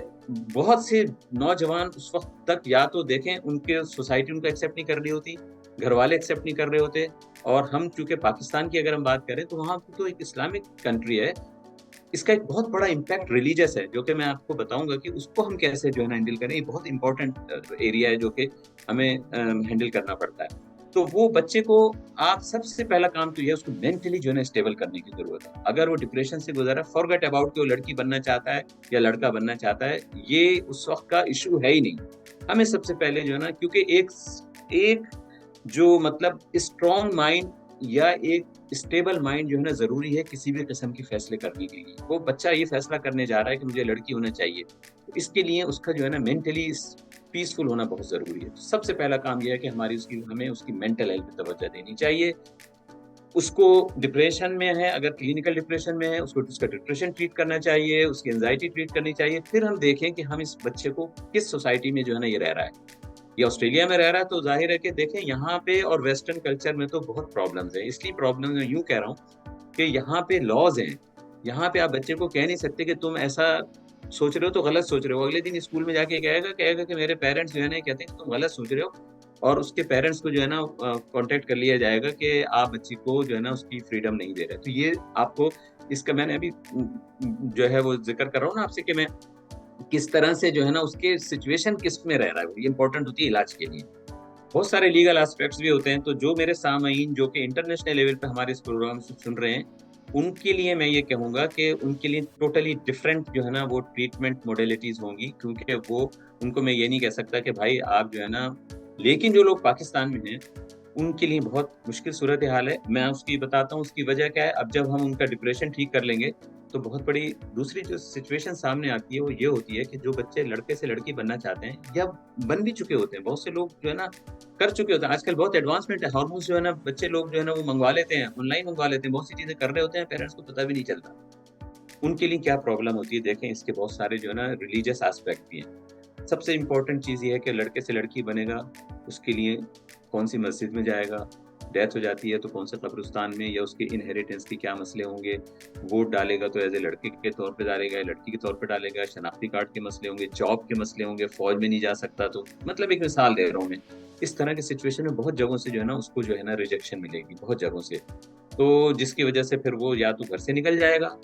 A: بہت سے نوجوان اس وقت تک یا تو دیکھیں ان کے سوسائٹی ان کو ایکسیپٹ نہیں کر رہی ہوتی، گھر والے ایکسیپٹ نہیں کر رہے ہوتے. اور ہم چونکہ پاکستان کی اگر ہم بات کریں تو وہاں تو ایک اسلامک کنٹری ہے، اس کا ایک بہت بڑا امپیکٹ ریلیجس ہے، جو کہ میں آپ کو بتاؤں گا کہ اس کو ہم کیسے جو ہے نا ہینڈل کریں. یہ بہت امپورٹنٹ ایریا ہے جو کہ ہمیں ہینڈل کرنا پڑتا ہے. تو وہ بچے کو آپ سب سے پہلا کام تو یہ ہے اس کو مینٹلی جو ہے نا اسٹیبل کرنے کی ضرورت ہے. اگر وہ ڈپریشن سے گزرا، فارگیٹ اباؤٹ کہ وہ لڑکی بننا چاہتا ہے یا لڑکا بننا چاہتا ہے، یہ اس وقت کا ایشو ہے ہی نہیں. ہمیں سب سے پہلے جو ہے نا، کیونکہ ایک جو مطلب اسٹرانگ مائنڈ یا ایک اسٹیبل مائنڈ جو ہے نا ضروری ہے کسی بھی قسم کی فیصلے کرنے کے لیے. وہ بچہ یہ فیصلہ کرنے جا رہا ہے کہ مجھے لڑکی ہونا چاہیے، اس کے لیے اس کا جو ہے نا مینٹلی پیسفل ہونا بہت ضروری ہے. سب سے پہلا کام یہ ہے کہ ہمیں اس کی مینٹل ہیلتھ پہ توجہ دینی چاہیے. اس کو ڈپریشن میں ہے، اگر کلینکل ڈپریشن میں ہے، اس کو اس کا ڈپریشن ٹریٹ کرنا چاہیے، اس کی انزائٹی ٹریٹ کرنی چاہیے. پھر ہم دیکھیں کہ ہم اس بچے کو کس سوسائٹی میں جو ہے نا یہ رہ رہا ہے. یہ آسٹریلیا میں رہ رہا ہے تو ظاہر ہے کہ دیکھیں یہاں پہ اور ویسٹرن کلچر میں تو بہت پرابلمز ہیں. اس لیے پرابلم میں یوں کہہ رہا ہوں کہ یہاں پہ لاز ہیں. یہاں پہ آپ بچے کو کہہ نہیں سکتے کہ تم ایسا سوچ رہے ہو تو غلط سوچ رہے ہو. اگلے دن اسکول میں جا کے کہے گا کہ میرے پیرنٹس جو ہے نا کہتے ہیں کہ تم غلط سوچ رہے ہو، اور اس کے پیرنٹس کو جو ہے نا کانٹیکٹ کر لیا جائے گا کہ آپ بچی کو جو ہے نا اس کی فریڈم نہیں دے رہے. تو یہ آپ کو اس کا میں نے ابھی جو ہے وہ ذکر کر رہا ہوں نا آپ سے کہ میں کس طرح سے جو ہے نا اس کے سچویشن کس میں رہ رہا ہے، یہ امپورٹنٹ ہوتی ہے علاج کے لیے. بہت سارے لیگل ایسپیکٹس بھی ہوتے ہیں. تو جو میرے سامعین جو کہ انٹرنیشنل لیول پہ ہمارے اس پروگرام سے سن رہے ہیں، ان کے لیے میں یہ کہوں گا کہ ان کے لیے ٹوٹلی ڈفرینٹ جو ہے نا وہ ٹریٹمنٹ موڈیلٹیز ہوں گی، کیونکہ وہ ان کو میں یہ نہیں کہہ سکتا کہ بھائی آپ جو ہے نا، لیکن جو لوگ پاکستان میں ہیں ان کے لیے بہت مشکل صورتحال ہے. میں اس کی بتاتا ہوں اس کی وجہ کیا ہے. اب جب ہم ان کا ڈپریشن ٹھیک کر لیں گے تو بہت بڑی دوسری جو سچویشن سامنے آتی ہے وہ یہ ہوتی ہے کہ جو بچے لڑکے سے لڑکی بننا چاہتے ہیں یا بن بھی چکے ہوتے ہیں، بہت سے لوگ جو ہے نا کر چکے ہوتے ہیں. آج کل بہت ایڈوانسمنٹ ہے، ہارمونس جو ہے نا بچے لوگ جو ہے نا وہ منگوا لیتے ہیں، آن لائن منگوا لیتے ہیں، بہت سی چیزیں کر رہے ہوتے ہیں، پیرنٹس کو پتہ بھی نہیں چلتا. ان کے لیے کیا پرابلم ہوتی ہے دیکھیں. اس کے بہت سارے جو ہے نا ریلیجس ایسپیکٹ بھی ہیں. سب سے امپورٹنٹ چیز یہ ہے کہ لڑکے سے لڑکی بنے گا، اس کے لیے کون سی مسجد میں جائے گا، ڈیتھ ہو جاتی ہے تو کون سے قبرستان میں، یا اس کے انہیریٹنس کے کیا مسئلے ہوں گے. ووٹ ڈالے گا تو ایز اے لڑکے کے طور پہ ڈالے گا، لڑکی کے طور پہ ڈالے گا. شناختی کارڈ کے مسئلے ہوں گے، جاب کے مسئلے ہوں گے، فوج میں نہیں جا سکتا. تو مطلب ایک مثال دے رہا ہوں میں. اس طرح کی سچویشن میں بہت جگہوں سے جو ہے نا اس کو جو ہے نا ریجیکشن ملے گی، بہت جگہوں سے. تو جس کی وجہ سے پھر وہ یا تو گھر سے نکل جائے گا،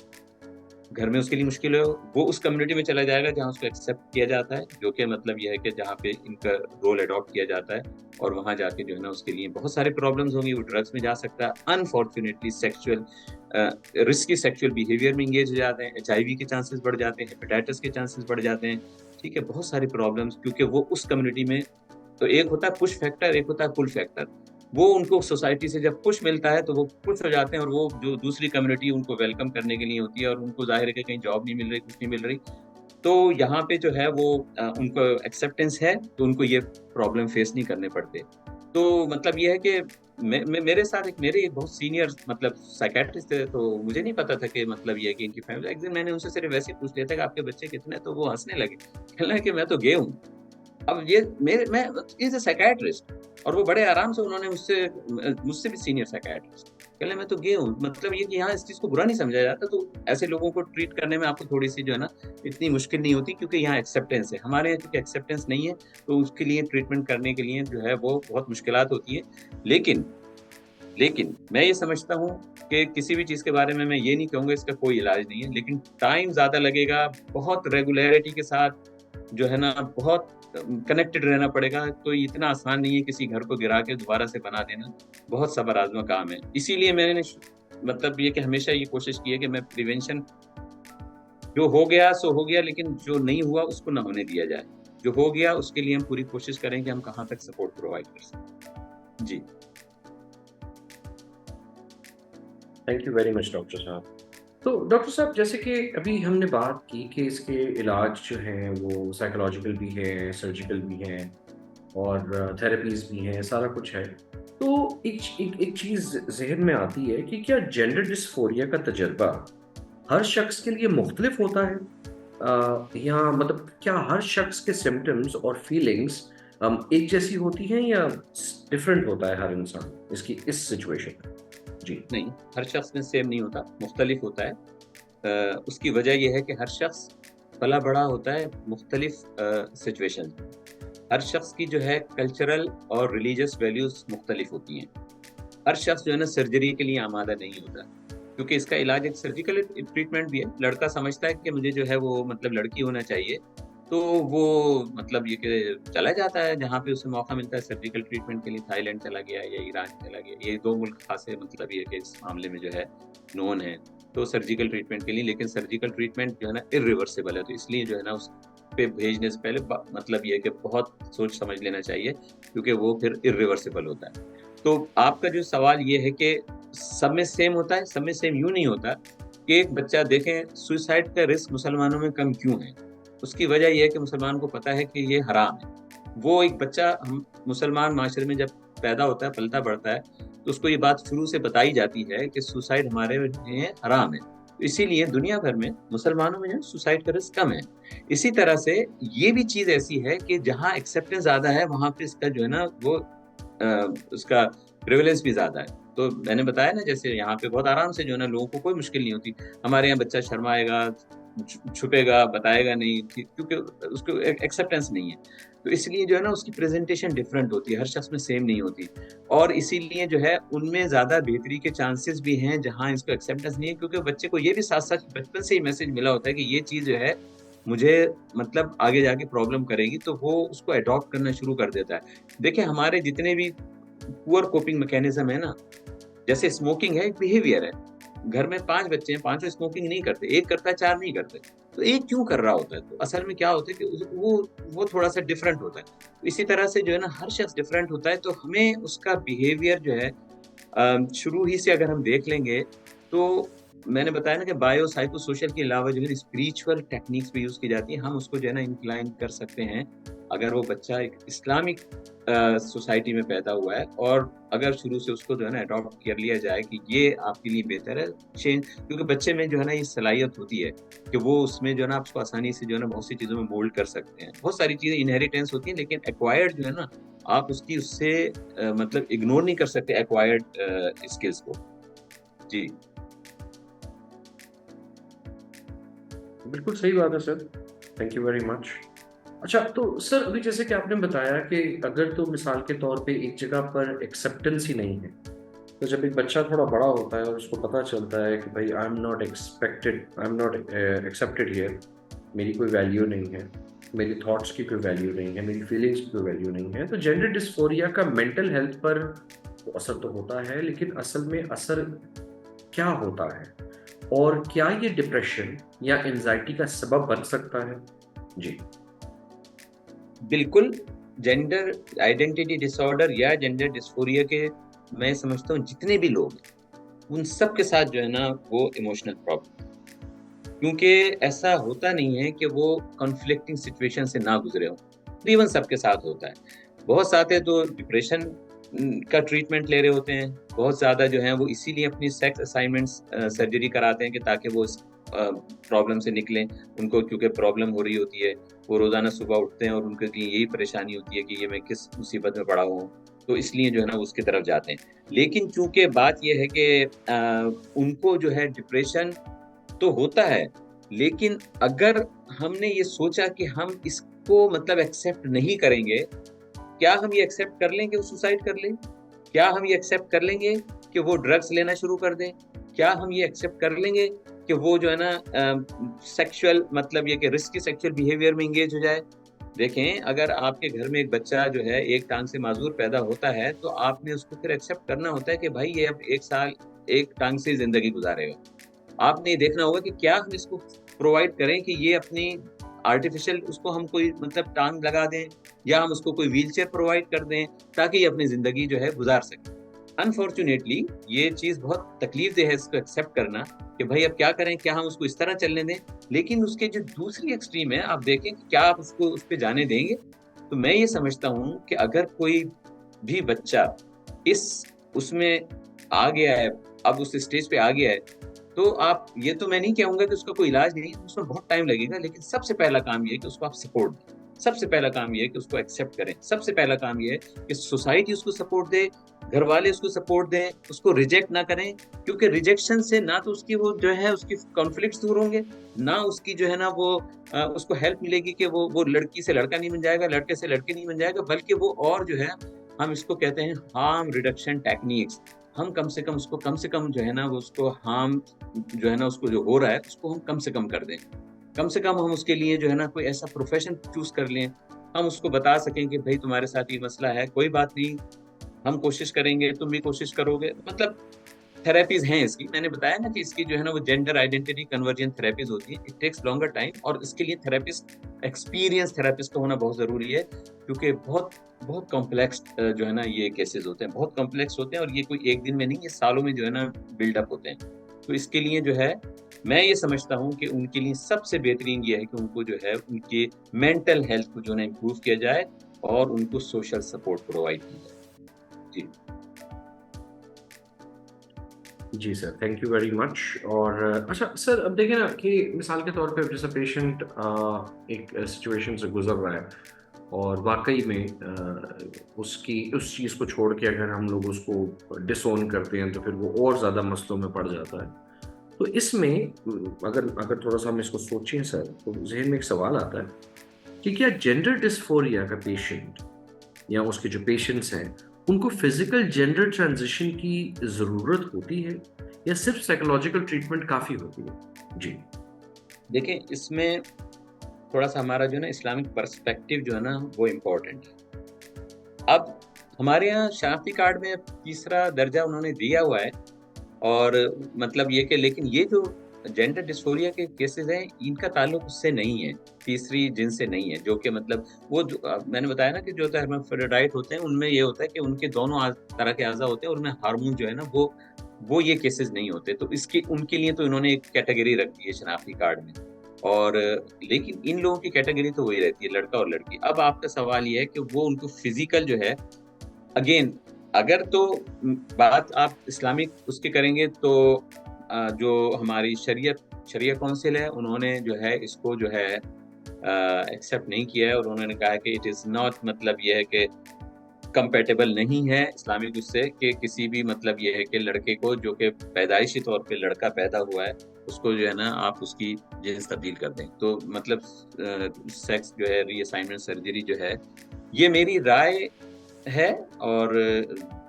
A: گھر میں اس کے لیے مشکل ہے، وہ اس کمیونٹی میں چلا جائے گا جہاں اس کو ایکسیپٹ کیا جاتا ہے، جو کہ مطلب یہ ہے کہ جہاں پہ ان کا رول اڈاپٹ کیا جاتا ہے. اور وہاں جا کے جو ہے نا اس کے لیے بہت سارے پرابلمز ہوں گی. وہ ڈرگس میں جا سکتا ہے، unfortunately sexual risky sexual behaviour میں انگیج ہو جاتے ہیں، HIV کے چانسز بڑھ جاتے ہیں، ہیپیٹائٹس کے چانسز بڑھ جاتے ہیں. ٹھیک ہے، بہت ساری پرابلمز، کیونکہ وہ اس کمیونٹی میں تو ایک ہوتا ہے پش فیکٹر، ایک ہوتا ہے پل فیکٹر. وہ ان کو سوسائٹی سے جب پش ملتا ہے تو وہ پش ہو جاتے ہیں، اور وہ جو دوسری کمیونٹی ان کو ویلکم کرنے کے لیے ہوتی ہے، اور ان کو ظاہر ہے کہ کہیں جاب نہیں مل رہی، کچھ نہیں مل رہی. تو یہاں پہ جو ہے وہ ان کو ایکسیپٹینس ہے تو ان کو یہ پرابلم فیس نہیں کرنے پڑتے. تو مطلب یہ ہے کہ میرے ساتھ میرے ایک بہت سینئر مطلب سائیکیٹرسٹ تھے، تو مجھے نہیں پتا تھا کہ مطلب یہ ہے کہ ان کی فیملی. ایک دن میں نے ان سے صرف ویسے ہی پوچھ لیا تھا کہ آپ کے بچے کتنے، تو وہ ہنسنے لگے، کہنے لگے کہ میں تو گے ہوں. اب یہ میں از اے سائیکیٹرسٹ، اور وہ بڑے آرام سے انہوں نے مجھ سے بھی سینئر سائیکیٹرسٹ کہنے میں تو گے ہوں. مطلب یہ کہ یہاں اس چیز کو برا نہیں سمجھا جاتا. تو ایسے لوگوں کو ٹریٹ کرنے میں آپ کو تھوڑی سی جو ہے نا اتنی مشکل نہیں ہوتی، کیونکہ یہاں ایکسیپٹینس ہے. ہمارے یہاں کیونکہ ایکسیپٹینس نہیں ہے تو اس کے لیے ٹریٹمنٹ کرنے کے لیے جو ہے وہ بہت مشکلات ہوتی ہیں. لیکن میں یہ سمجھتا ہوں کہ کسی بھی چیز کے بارے میں یہ نہیں کہوں گا اس کا کوئی علاج نہیں ہے، لیکن ٹائم زیادہ لگے گا. بہت ریگولیرٹی کے ساتھ جو ہے نا بہت کنیکٹڈ رہنا پڑے گا. تو اتنا آسان نہیں ہے کسی گھر کو گرا کے دوبارہ سے بنا دینا، بہت صبر آزما کام ہے. اسی لیے میں نے مطلب یہ کہ ہمیشہ یہ کوشش کی ہے کہ میں پریونشن جو ہو گیا سو ہو گیا، لیکن جو نہیں ہوا اس کو نہ ہونے دیا جائے. جو ہو گیا اس کے لیے ہم پوری کوشش کریں کہ ہم کہاں تک سپورٹ پرووائڈ کر سکیں. جی
B: thank you very much doctor صاحب. تو ڈاکٹر صاحب جیسے کہ ابھی ہم نے بات کی کہ اس کے علاج جو ہیں وہ سائیکولوجیکل بھی ہیں، سرجیکل بھی ہیں اور تھراپیز بھی ہیں، سارا کچھ ہے۔ تو ایک چیز ذہن میں آتی ہے کہ کیا جینڈر ڈسفوریا کا تجربہ ہر شخص کے لیے مختلف ہوتا ہے؟ یا مطلب کیا ہر شخص کے سمپٹمز اور فیلنگز ایک جیسی ہوتی ہیں یا ڈفرینٹ ہوتا ہے ہر انسان اس سچویشن میں؟ جی۔
A: نہیں، ہر شخص میں سیم نہیں ہوتا، مختلف ہوتا ہے۔ اس کی وجہ یہ ہے کہ ہر شخص پلا بڑا ہوتا ہے مختلف سچویشن میں۔ ہر شخص کی جو ہے کلچرل اور ریلیجس ویلیوز مختلف ہوتی ہیں۔ ہر شخص جو ہے نا سرجری کے لیے آمادہ نہیں ہوتا، کیونکہ اس کا علاج ایک سرجیکل ٹریٹمنٹ بھی ہے۔ لڑکا سمجھتا ہے کہ مجھے جو ہے وہ مطلب لڑکی ہونا چاہیے، تو وہ مطلب یہ کہ چلا جاتا ہے جہاں پہ اسے موقع ملتا ہے سرجیکل ٹریٹمنٹ کے لیے، تھائی لینڈ چلا گیا یا ایران چلا گیا۔ یہ 2 ملک خاصے مطلب یہ کہ اس معاملے میں جو ہے نون ہے، تو سرجیکل ٹریٹمنٹ کے لیے۔ لیکن سرجیکل ٹریٹمنٹ جو ہے نا ارریورسیبل ہے، تو اس لیے جو ہے نا اس پہ بھیجنے سے پہلے مطلب یہ کہ بہت سوچ سمجھ لینا چاہیے، کیونکہ وہ پھر ارریورسیبل ہوتا ہے۔ تو آپ کا جو سوال یہ ہے کہ سب میں سیم ہوتا ہے، سب میں سیم یوں نہیں ہوتا کہ ایک بچہ دیکھیں سوئسائڈ کا رسک مسلمانوں میں کم کیوں ہے؟ اس کی وجہ یہ ہے کہ مسلمان کو پتہ ہے کہ یہ حرام ہے۔ وہ ایک بچہ مسلمان معاشرے میں جب پیدا ہوتا ہے، پلتا بڑھتا ہے، تو اس کو یہ بات شروع سے بتائی جاتی ہے کہ سوسائڈ ہمارے لیے حرام ہے۔ اسی لیے دنیا بھر میں مسلمانوں میں جو ہے سوسائڈ کا رسک کم ہے۔ اسی طرح سے یہ بھی چیز ایسی ہے کہ جہاں ایکسیپٹنس زیادہ ہے وہاں پہ اس کا جو ہے نا وہ اس کا پریویلنس بھی زیادہ ہے۔ تو میں نے بتایا نا جیسے یہاں پہ بہت آرام سے جو ہے نا لوگوں کو کوئی مشکل نہیں ہوتی۔ ہمارے یہاں بچہ شرمائے گا، چھپے گا، بتائے گا نہیں، کیونکہ اس کو ایکسیپٹنس نہیں ہے۔ تو اس لیے جو ہے نا اس کی پریزنٹیشن ڈفرینٹ ہوتی ہے، ہر شخص میں سیم نہیں ہوتی، اور اسی لیے جو ہے ان میں زیادہ بہتری کے چانسز بھی ہیں جہاں اس کو ایکسیپٹنس نہیں ہے، کیونکہ بچے کو یہ بھی ساتھ ساتھ بچپن سے ہی میسج ملا ہوتا ہے کہ یہ چیز جو ہے مجھے مطلب آگے جا کے پرابلم کرے گی، تو وہ اس کو اڈاپٹ کرنا شروع کر دیتا ہے۔ دیکھیں ہمارے جتنے بھی پور کوپنگ میکینزم ہے نا، جیسے اسموکنگ ہے، ایک بیہیویئر ہے۔ گھر میں 5 بچے ہیں، پانچوں اسموکنگ نہیں کرتے، ایک کرتا ہے، 4 نہیں کرتے، تو ایک کیوں کر رہا ہوتا ہے؟ تو اصل میں کیا ہوتا ہے کہ وہ تھوڑا سا ڈفرینٹ ہوتا ہے۔ اسی طرح سے جو ہے نا ہر شخص ڈفرینٹ ہوتا ہے، تو ہمیں اس کا بیہیویئر جو ہے شروع ہی سے اگر ہم دیکھ لیں گے، تو میں نے بتایا نا کہ بایو سائیکو سوشل کے علاوہ جو ہے اسپریچول ٹیکنیکس بھی یوز کی جاتی ہیں۔ ہم اس کو جو ہے نا انکلائن کر سکتے ہیں اگر وہ بچہ ایک اسلامک سوسائٹی میں پیدا ہوا ہے، اور اگر شروع سے اس کو جو ہے نا اڈاپٹ کر لیا جائے کہ یہ آپ کے لیے بہتر ہے چینج، کیونکہ بچے میں جو ہے نا یہ صلاحیت ہوتی ہے کہ وہ اس میں جو ہے نا آپ اس کو آسانی سے جو ہے نا بہت سی چیزوں میں مولڈ کر سکتے ہیں۔ بہت ساری چیزیں انہیریٹنس ہوتی ہیں، لیکن ایکوائرڈ جو ہے نا آپ اس سے مطلب اگنور نہیں کر سکتے ایکوائرڈ اسکلس کو۔ جی
B: بالکل صحیح بات ہے سر، تھینک یو ویری مچ۔ اچھا تو سر ابھی جیسے کہ آپ نے بتایا کہ اگر تو مثال کے طور پہ ایک جگہ پر ایکسیپٹنس ہی نہیں ہے، تو جب ایک بچہ تھوڑا بڑا ہوتا ہے اور اس کو پتہ چلتا ہے کہ بھائی I am not accepted here, میری کوئی ویلیو نہیں ہے، میری تھاٹس کی کوئی ویلیو نہیں ہے، میری فیلنگس کی کوئی ویلیو نہیں ہے، تو جینڈر ڈسفوریا کا مینٹل ہیلتھ پر تو اثر تو ہوتا ہے، لیکن اصل میں اثر کیا ہوتا ہے اور کیا یہ ڈپریشن یا انزائٹی کا سبب بن سکتا ہے؟ جی
A: بالکل، جینڈر آئیڈینٹی ڈس آرڈر یا جینڈر ڈسفوریا کے میں سمجھتا ہوں جتنے بھی لوگ ہیں ان سب کے ساتھ جو ہے نا وہ ایموشنل پرابلم، کیونکہ ایسا ہوتا نہیں ہے کہ وہ کنفلکٹنگ سچویشن سے نہ گزرے ہوں، تقریباً سب کے ساتھ ہوتا ہے۔ بہت ساتھ تو ڈپریشن کا ٹریٹمنٹ لے رہے ہوتے ہیں، بہت زیادہ جو ہیں وہ اسی لیے اپنی سیکس اسائنمنٹس سرجری کراتے ہیں کہ تاکہ وہ اس پرابلم سے نکلیں۔ ان کو کیونکہ پرابلم ہو رہی ہوتی ہے، وہ روزانہ صبح اٹھتے ہیں اور ان کے لیے یہی پریشانی ہوتی ہے کہ یہ میں کس مصیبت میں پڑا ہوں، تو اس لیے جو ہے نا اس کی طرف جاتے ہیں۔ لیکن چونکہ بات یہ ہے کہ ان کو جو ہے ڈپریشن تو ہوتا ہے، لیکن اگر ہم نے یہ سوچا کہ ہم اس کو مطلب ایکسیپٹ نہیں کریں گے، کیا ہم یہ ایکسیپٹ کر لیں کہ وہ سوسائڈ کر لیں؟ کیا ہم یہ ایکسیپٹ کر لیں گے کہ وہ ڈرگس لینا شروع کر دیں؟ کیا ہم یہ ایکسیپٹ کر لیں گے کہ وہ جو ہے نا سیکشل مطلب یہ کہ رسکی سیکشل بیہیویئر میں انگیج ہو جائے؟ دیکھیں اگر آپ کے گھر میں ایک بچہ جو ہے ایک ٹانگ سے معذور پیدا ہوتا ہے، تو آپ نے اس کو پھر ایکسیپٹ کرنا ہوتا ہے کہ بھائی یہ اب 1 سال ایک ٹانگ سے زندگی گزارے گا۔ آپ نے یہ دیکھنا ہوگا کہ کیا ہم اس کو پرووائڈ کریں کہ یہ اپنی آرٹیفیشل اس کو ہم کوئی مطلب ٹانگ لگا دیں، یا ہم اس کو کوئی ویل چیئر پرووائڈ کر دیں تاکہ یہ اپنی زندگی جو ہے گزار سکے۔ انفارچونیٹلی یہ چیز بہت تکلیف دہ ہے اس کو ایکسیپٹ کرنا کہ بھائی اب کیا کریں، کیا ہم اس کو اس طرح چلنے دیں. لیکن اس کے جو دوسری ایکسٹریم ہے آپ دیکھیں کہ کیا آپ اس کو اس پہ جانے دیں گے. تو میں یہ سمجھتا ہوں کہ اگر کوئی بھی بچہ اس میں آ گیا ہے، اب اس اسٹیج پہ آ گیا ہے، تو آپ یہ تو میں نہیں کہوں گا کہ اس کا کوئی علاج نہیں ہے، اس میں بہت ٹائم لگے گا، لیکن سب سے پہلا کام یہ ہے کہ اس کو آپ سپورٹ دیں. سب سے پہلا کام یہ ہے کہ اس کو ایکسیپٹ کریں. سب سے پہلا کام یہ ہے کہ سوسائٹی اس کو سپورٹ دے، گھر والے اس کو سپورٹ دیں، اس کو ریجیکٹ نہ کریں. کیونکہ ریجیکشن سے نہ تو اس کی وہ جو ہے اس کی کانفلکٹس دور ہوں گے، نہ اس کی جو ہے نا وہ اس کو ہیلپ ملے گی کہ وہ لڑکی سے لڑکا نہیں بن جائے گا، لڑکے سے لڑکے نہیں بن جائے گا، بلکہ وہ اور جو ہے ہم اس کو کہتے ہیں ہارم ریڈکشن ٹیکنیکس. ہم کم سے کم جو ہے نا اس کو ہارم جو ہے نا اس کو جو ہو رہا ہے اس کو ہم کم سے کم کر دیں. کم سے کم ہم اس کے لیے جو ہے نا کوئی ایسا پروفیشن چوز کر لیں. ہم اس کو بتا سکیں کہ بھائی تمہارے ساتھ یہ مسئلہ ہے، کوئی بات نہیں، ہم کوشش کریں گے، تم بھی کوشش کرو گے. مطلب تھراپیز ہیں اس کی، میں نے بتایا نا کہ اس کی جو ہے نا وہ جینڈر آئیڈینٹی کنورجن تھراپیز ہوتی ہیں. اٹ ٹیکس لانگر ٹائم، اور اس کے لیے تھراپسٹ ایکسپیرینس تھراپسٹ کا ہونا بہت ضروری ہے، کیونکہ بہت بہت کمپلیکس جو ہے نا یہ کیسز ہوتے ہیں، بہت کمپلیکس ہوتے ہیں، اور یہ کوئی ایک دن میں نہیں، یہ سالوں میں جو ہے نا بلڈ اپ ہوتے ہیں. تو اس کے لیے جو ہے میں یہ سمجھتا ہوں کہ ان کے لیے سب سے بہترین یہ ہے کہ ان کو جو ہے ان کی مینٹل ہیلتھ کو جو ہے نا امپروو کیا جائے اور ان کو سوشل سپورٹ پرووائڈ کی جائے. جی
B: جی سر، تھینک یو ویری مچ. اور اچھا سر، اب دیکھیں نا کہ مثال کے طور پہ جیسے پیشنٹ ایک سچویشن سے گزر رہا ہے اور واقعی میں اس چیز کو چھوڑ کے اگر ہم لوگ اس کو ڈس اون کرتے ہیں تو پھر وہ اور زیادہ مسئلوں میں پڑ جاتا ہے. تو اس میں اگر تھوڑا سا ہم اس کو سوچیں سر، تو ذہن میں ایک سوال آتا ہے کہ کیا جینڈر ڈسفوریا کا پیشنٹ یا اس کے جو پیشنٹس ہیں ان کو فزیکل جینڈر ٹرانزیشن کی ضرورت ہوتی ہے یا صرف سائیکولوجیکل ٹریٹمنٹ کافی ہوتی ہے؟ جی
A: دیکھیں، اس میں تھوڑا سا ہمارا جو ہے نا اسلامک پرسپیکٹو جو ہے نا وہ امپورٹنٹ ہے. اب ہمارے یہاں شناختی کارڈ میں تیسرا درجہ انہوں نے دیا ہوا ہے، اور مطلب یہ کہ لیکن یہ جو جینڈر ڈسفوریا کے کیسز ہیں ان کا تعلق اس سے نہیں ہے، تیسری جنس سے نہیں ہے، جو کہ مطلب وہ جو میں نے بتایا نا کہ جو ہرمافروڈائٹ ہوتے ہیں ان میں یہ ہوتا ہے کہ ان کے دونوں طرح کے اعضاء ہوتے ہیں اور ان میں ہارمون جو ہے نا وہ یہ کیسز نہیں ہوتے. تو ان کے لیے تو انہوں نے ایک کیٹیگری رکھ دی ہے شناختی کارڈ میں، اور لیکن ان لوگوں کی کیٹیگری تو وہی رہتی ہے، لڑکا اور لڑکی. اب آپ کا سوال یہ ہے کہ وہ ان کو فزیکل جو ہے، اگین اگر تو بات آپ اسلامک اس کے کریں گے تو جو ہماری شریعہ کونسل ہے انہوں نے جو ہے اس کو جو ہے ایکسیپٹ نہیں کیا ہے، اور انہوں نے کہا کہ اٹ از ناٹ، مطلب یہ ہے کہ کمپیٹیبل نہیں ہے اسلامک اس سے کہ کسی بھی، مطلب یہ ہے کہ لڑکے کو جو کہ پیدائشی طور پہ لڑکا پیدا ہوا ہے اس کو جو ہے نا آپ اس کی جنس تبدیل کر دیں. تو مطلب سیکس جو ہے ری اسائنمنٹ سرجری جو ہے، یہ میری رائے ہے، اور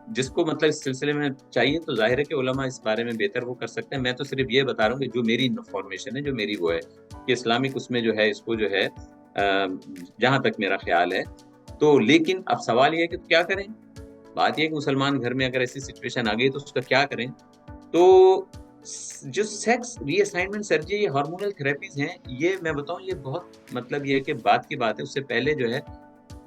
A: جس کو مطلب اس سلسلے میں چاہیے تو ظاہر ہے کہ علماء اس بارے میں بہتر وہ کر سکتے ہیں. میں تو صرف یہ بتا رہا ہوں کہ جو میری انفارمیشن ہے، جو میری وہ ہے کہ اسلامک اس میں جو ہے اس کو جو ہے جہاں تک میرا خیال ہے تو. لیکن اب سوال یہ ہے کہ کیا کریں. بات یہ ہے کہ مسلمان گھر میں اگر ایسی سچویشن آ گئی تو اس کا کیا کریں. تو جو سیکس ری اسائنمنٹ سرجری، ہارمونل تھراپیز ہیں، یہ میں بتاؤں یہ بہت مطلب یہ ہے کہ بات کی بات ہے، اس سے پہلے جو ہے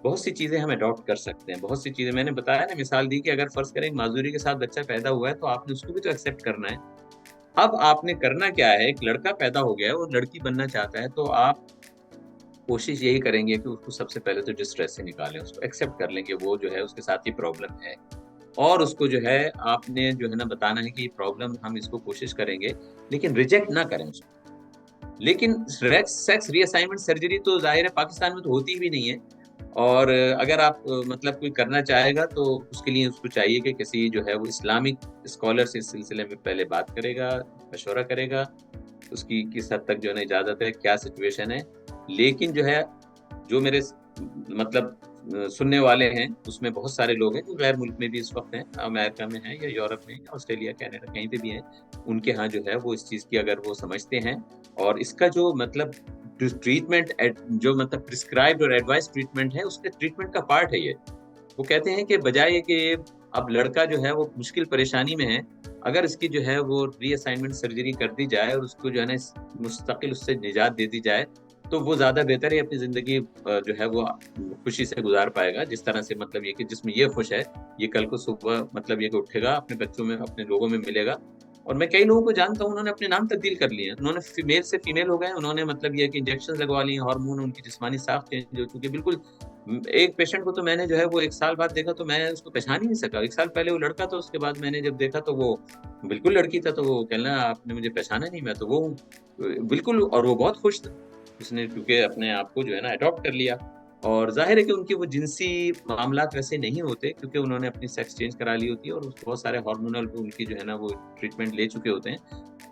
A: بہت سی چیزیں ہم اڈاپٹ کر سکتے ہیں. بہت سی چیزیں میں نے بتایا نا، مثال دی کہ اگر فرض کریں معذوری کے ساتھ بچہ پیدا ہوا ہے تو آپ نے اس کو بھی تو ایکسیپٹ کرنا ہے. اب آپ نے کرنا کیا ہے، ایک لڑکا پیدا ہو گیا ہے اور لڑکی بننا چاہتا ہے، تو آپ کوشش یہی کریں گے کہ اس کو سب سے پہلے تو ڈسٹریس سے نکالیں، اس کو ایکسیپٹ کر لیں کہ وہ جو ہے اس کے ساتھ یہ پرابلم ہے، اور اس کو جو ہے آپ نے جو ہے نا بتانا ہے کہ یہ پرابلم ہم اس کو کوشش کریں گے، لیکن ریجیکٹ نہ کریں اس کو. لیکن سیکس ری اسائنمنٹ سرجری تو ظاہر ہے پاکستان میں تو ہوتی بھی نہیں ہے، اور اگر آپ مطلب کوئی کرنا چاہے گا تو اس کے لیے اس کو چاہیے کہ کسی جو ہے وہ اسلامک اسکالر سے اس سلسلے میں پہلے بات کرے گا، مشورہ کرے گا، اس کی کس حد تک جو ہے نا اجازت ہے، کیا سچویشن ہے. لیکن جو ہے جو میرے مطلب سننے والے ہیں اس میں بہت سارے لوگ ہیں جو غیر ملک میں بھی اس وقت ہیں، امریکہ میں ہیں یا یورپ میں یا آسٹریلیا کینیڈا کہیں پہ بھی ہیں، ان کے ہاں جو ہے وہ اس چیز کی اگر وہ سمجھتے ہیں، اور اس کا جو مطلب ٹریٹمنٹ جو مطلب پرسکرائبڈ اور ایڈوائز ٹریٹمنٹ ہے، اس کے ٹریٹمنٹ کا پارٹ ہے یہ. وہ کہتے ہیں کہ بجائے کہ اب لڑکا جو ہے وہ مشکل پریشانی میں ہے، اگر اس کی جو ہے وہ ری اسائنمنٹ سرجری کر دی جائے اور اس کو جو ہے نا مستقل اس سے نجات دے دی جائے، تو وہ زیادہ بہتر ہے، اپنی زندگی جو ہے وہ خوشی سے گزار پائے گا، جس طرح سے مطلب یہ کہ جس میں یہ خوش ہے، یہ کل کو صبح مطلب یہ کہ اٹھے گا، اپنے بچوں میں اپنے لوگوں میں ملے گا. اور میں کئی لوگوں کو جانتا ہوں، انہوں نے اپنے نام تبدیل کر لیے ہیں، انہوں نے فیمیل سے فیمیل ہو گئے، انہوں نے مطلب یہ کہ انجیکشن لگوا لی ہیں، ہارمون ان کی جسمانی ساخت چینج ہو چکی ہے بالکل. ایک پیشنٹ کو تو میں نے جو ہے وہ 1 سال بعد دیکھا تو میں اس کو پہچان ہی نہیں سکا. 1 سال پہلے وہ لڑکا تھا، اس کے بعد میں نے جب دیکھا تو وہ بالکل لڑکی تھا. تو وہ کہنا آپ نے مجھے پہچانا نہیں، میں تو وہ ہوں بالکل. اور وہ بہت خوش تھا اس نے، کیونکہ اپنے آپ کو جو ہے نا اڈاپٹ کر لیا. اور ظاہر ہے کہ ان کے وہ جنسی معاملات ویسے نہیں ہوتے، کیونکہ انہوں نے اپنی سیکس چینج کرا لی ہوتی ہے، اور بہت سارے ہارمونل ان کی جو ہے نا وہ ٹریٹمنٹ لے چکے ہوتے ہیں.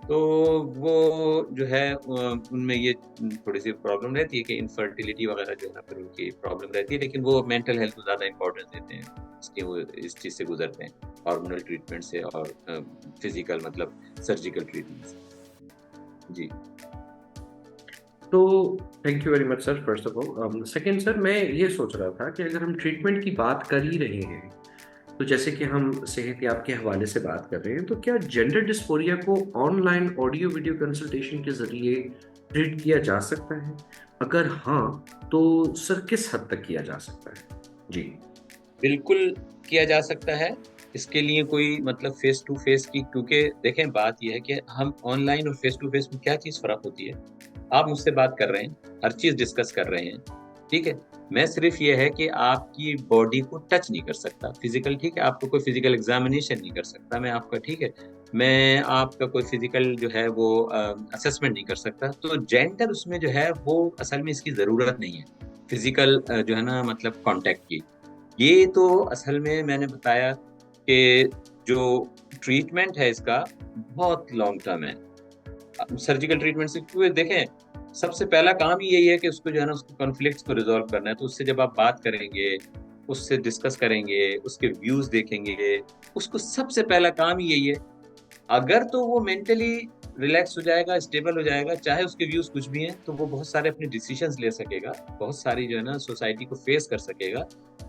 A: تو وہ جو ہے ان میں یہ تھوڑی سی پرابلم رہتی ہے کہ انفرٹیلیٹی وغیرہ جو ہے نا پھر ان کی پرابلم رہتی ہے، لیکن وہ مینٹل ہیلتھ کو زیادہ امپورٹنس دیتے ہیں، اس کی وہ اس چیز سے گزرتے ہیں، ہارمونل ٹریٹمنٹ سے اور فزیکل مطلب سرجیکل ٹریٹمنٹ سے. جی
B: تو thank you very much sir first of all. Second sir, میں یہ سوچ رہا تھا کہ اگر ہم ٹریٹمنٹ کی بات کر ہی رہے ہیں، تو جیسے کہ ہم صحت یاب کے حوالے سے بات کر رہے ہیں، تو کیا جینڈر ڈسفوریا کو on line audio video consultation کے ذریعے ٹریٹ کیا جا سکتا ہے؟ اگر ہاں تو سر کس حد تک کیا جا سکتا ہے؟ جی
A: بالکل کیا جا سکتا ہے. اس کے لیے کوئی مطلب فیس ٹو فیس کی، کیونکہ دیکھیں بات یہ ہے کہ ہم آن لائن اور فیس ٹو فیس میں کیا چیز فرق ہوتی ہے. آپ مجھ سے بات کر رہے ہیں، ہر چیز ڈسکس کر رہے ہیں، ٹھیک ہے. میں صرف یہ ہے کہ آپ کی باڈی کو ٹچ نہیں کر سکتا فزیکل، ٹھیک ہے. آپ کو کوئی فزیکل ایگزامینیشن نہیں کر سکتا میں آپ کا، ٹھیک ہے. میں آپ کا کوئی فزیکل جو ہے وہ اسسمنٹ نہیں کر سکتا. تو جینڈر اس میں جو ہے وہ اصل میں اس کی ضرورت نہیں ہے، فزیکل جو ہے نا مطلب کانٹیکٹ کی. یہ تو اصل میں نے بتایا کہ جو ٹریٹمنٹ ہے اس کا بہت لانگ ٹرم ہے. سرجیکل ٹریٹمنٹ سے کیونکہ دیکھیں سب سے پہلا کام ہی یہی ہے کہ اس کو جو ہے نا اس کو کنفلکٹس کو ریزالو کرنا ہے. تو اس سے جب آپ بات کریں گے، اس سے ڈسکس کریں گے، اس کے ویوز دیکھیں گے، اس کو سب سے پہلا کام ہی یہی ہے. اگر تو وہ مینٹلی ریلیکس ہو جائے گا، اسٹیبل ہو جائے گا، چاہے اس کے ویوز کچھ بھی ہیں، تو وہ بہت سارے اپنے ڈیسیشنز لے سکے گا، بہت ساری جو ہے نا سوسائٹی کو فیس کر سکے گا،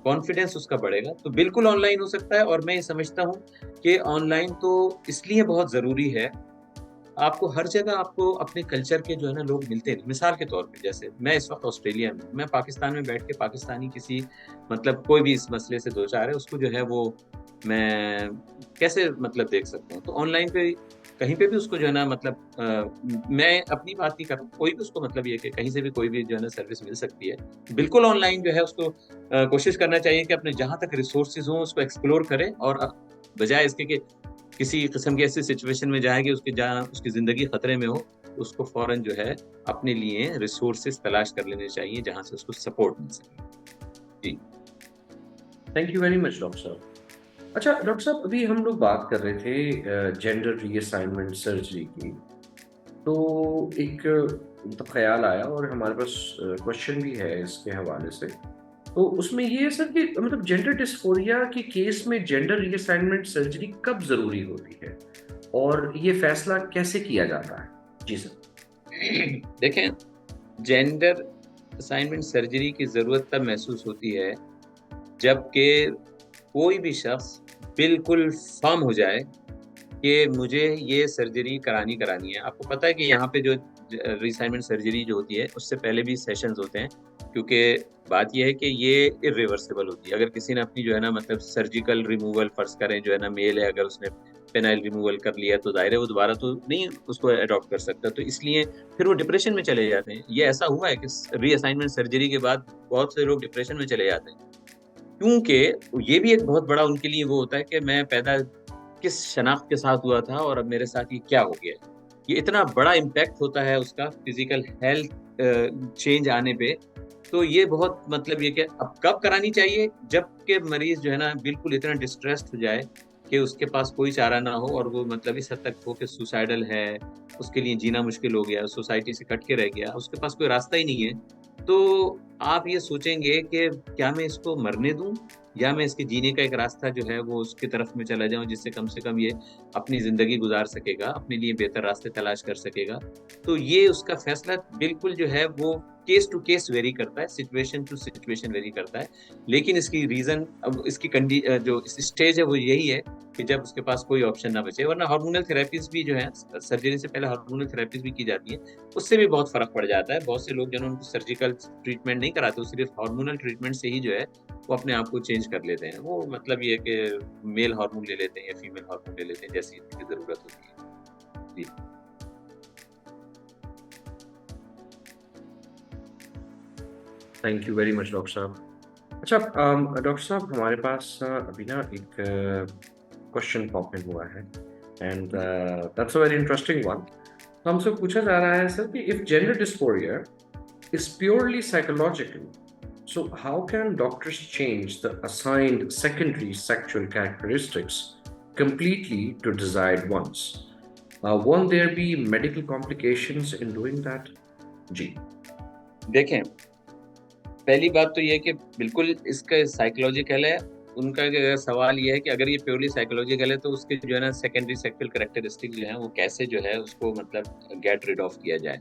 A: کانفیڈینس اس کا بڑھے گا. تو بالکل آن لائن ہو سکتا ہے. اور میں یہ سمجھتا ہوں کہ آن لائن تو اس لیے بہت ضروری ہے. آپ کو ہر جگہ آپ کو اپنے کلچر کے جو ہے نا لوگ ملتے ہیں. مثال کے طور پہ جیسے میں اس وقت آسٹریلیا میں، میں پاکستان میں بیٹھ کے پاکستانی کسی مطلب کوئی بھی اس مسئلے سے دو چار ہے، اس کو جو ہے وہ میں کیسے مطلب دیکھ سکتا ہوں. تو آن لائن پہ کہیں پہ بھی اس کو جو ہے نا مطلب میں اپنی بات نہیں کر رہا ہوں، کوئی بھی اس کو مطلب یہ کہ کہیں سے بھی کوئی بھی جو ہے نا سروس مل سکتی ہے. بالکل آن لائن جو ہے اس کو کوشش کرنا چاہیے کہ اپنے جہاں تک ریسورسز ہوں اس کو ایکسپلور کرے، اور بجائے اس کے کہ کسی قسم کی ایسی سچویشن میں جائے گی اس کے جہاں اس کی زندگی خطرے میں ہو، تو اس کو فوراً جو ہے اپنے لیے ریسورسز تلاش کر لینے چاہیے جہاں سے اس کو سپورٹ مل سکے. جی
B: thank you very much doctor صاحب. اچھا ڈاکٹر صاحب، ابھی ہم لوگ بات کر رہے تھے جینڈر ری اسائنمنٹ سرجری کی، تو ایک مطلب خیال آیا اور ہمارے پاس کوشچن بھی ہے اس کے حوالے سے. تو اس میں یہ ہے سر کہ مطلب جینڈر ڈسفوریا کے کیس میں جینڈر ری اسائنمنٹ سرجری کب ضروری ہوتی ہے اور یہ فیصلہ کیسے کیا جاتا ہے؟ جی سر.
A: دیکھیں جینڈر اسائنمنٹ سرجری کی ضرورت تب محسوس ہوتی ہے جب کہ کوئی بھی شخص بالکل فارم ہو جائے کہ مجھے یہ سرجری کرانی ہے. آپ کو پتہ ہے کہ یہاں پہ جو ری اسائنمنٹ سرجری جو ہوتی ہے اس سے پہلے بھی سیشنز ہوتے ہیں، کیونکہ بات یہ ہے کہ یہ irreversible ہوتی ہے. اگر کسی نے اپنی جو ہے نا مطلب سرجیکل ریموول فرض کریں، جو ہے نا میل ہے، اگر اس نے پینائل ریموول کر لیا تو ظاہر ہے وہ دوبارہ تو نہیں اس کو اڈاپٹ کر سکتا. تو اس لیے پھر وہ ڈپریشن میں چلے جاتے ہیں. یہ ایسا ہوا ہے کہ ری اسائنمنٹ سرجری کے بعد بہت سے لوگ ڈپریشن میں چلے جاتے ہیں، کیونکہ یہ بھی ایک بہت بڑا ان کے لیے وہ ہوتا ہے کہ میں پیدا کس شناخت کے ساتھ ہوا تھا اور اب میرے ساتھ یہ کیا ہو گیا. یہ اتنا بڑا امپیکٹ ہوتا ہے اس کا فزیکل ہیلتھ چینج آنے پہ. تو یہ بہت مطلب یہ کہ اب کب کرانی چاہیے، جب کہ مریض جو ہے نا بالکل اتنا ڈسٹریسڈ ہو جائے کہ اس کے پاس کوئی چارہ نہ ہو، اور وہ مطلب اس حد تک ہو کہ سوسائڈل ہے، اس کے لیے جینا مشکل ہو گیا، سوسائٹی سے کٹ کے رہ گیا، اس کے پاس کوئی راستہ ہی نہیں ہے. تو آپ یہ سوچیں گے کہ کیا میں اس کو مرنے دوں یا میں اس کے جینے کا ایک راستہ جو ہے وہ اس کی طرف میں چلا جاؤں جس سے کم یہ اپنی زندگی گزار سکے گا، اپنے لیے بہتر راستے تلاش کر سکے گا. تو یہ اس کا فیصلہ بالکل جو ہے وہ کیس ٹو کیس ویری کرتا ہے، سچویشن ٹو سچویشن ویری کرتا ہے. لیکن اس کی ریزن، اب اس کی جو اسٹیج ہے وہ یہی ہے کہ جب اس کے پاس کوئی آپشن نہ بچے. ورنہ ہارمونل تھراپیز بھی جو ہیں، سرجری سے پہلے ہارمونل تھراپیز بھی کی جاتی ہیں، اس سے بھی بہت فرق پڑ جاتا ہے. بہت سے لوگ جو ہے ان کو سرجیکل ٹریٹمنٹ نہیں کراتے، وہ صرف ہارمونل ٹریٹمنٹ سے ہی جو ہے وہ اپنے آپ کو چینج کر لیتے ہیں. وہ مطلب یہ کہ میل ہارمون لے لیتے ہیں یا فیمیل ہارمون لے لیتے ہیں جیسی ان کی ضرورت ہوتی ہے. جی.
B: Thank you very much doctor صاحب. اچھا ڈاکٹر صاحب، ہمارے پاس ابھی نا ایک کوشچن پاپ ان ہوا ہے، and that's a very interesting one. تو ہم سے پوچھا جا رہا ہے سر کہ if gender ڈسفوریا is purely psychological, so how can doctors change the assigned secondary sexual characteristics completely to desired ones? Won't there be medical complications in doing that? جی
A: دیکھیں، پہلی بات تو یہ کہ بالکل اس کا سائیکولوجیکل ہے. ان کا سوال یہ ہے کہ اگر یہ پیورلی سائیکولوجیکل ہے تو اس کے جو ہے نا سیکنڈری سیکشل کریکٹرسٹک جو ہیں وہ کیسے جو ہے اس کو مطلب گیٹ ریڈ آف کیا جائے.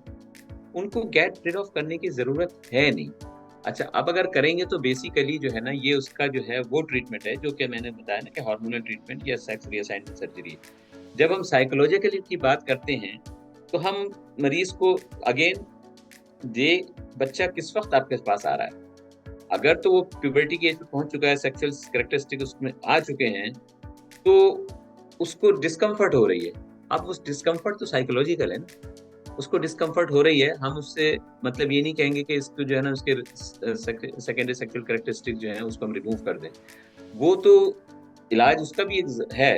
A: ان کو گیٹ ریڈ آف کرنے کی ضرورت ہے نہیں. اچھا، اب اگر کریں گے تو بیسیکلی جو ہے نا یہ اس کا جو ہے وہ ٹریٹمنٹ ہے جو کہ میں نے بتایا نا کہ ہارمونل ٹریٹمنٹ یا سیکس ری اسائنمنٹ سرجری. جب ہم سائیکولوجیکلی کی بات کرتے ہیں تو ہم مریض کو اگین بچہ کس وقت آپ کے پاس آ رہا ہے. اگر تو وہ پیوبرٹی کی ایج پہ پہنچ چکا ہے، سیکشل کریکٹرسٹک اس میں آ چکے ہیں، تو اس کو ڈسکمفرٹ ہو رہی ہے. اب اس ڈسکمفرٹ تو سائیکولوجیکل ہے نا، اس کو ڈسکمفرٹ ہو رہی ہے. ہم اس سے مطلب یہ نہیں کہیں گے کہ اس کو جو ہے نا اس کے سیکنڈری سیکشل کریکٹرسٹک جو ہیں اس کو ہم ریموو کر دیں. وہ تو علاج اس کا بھی ہے،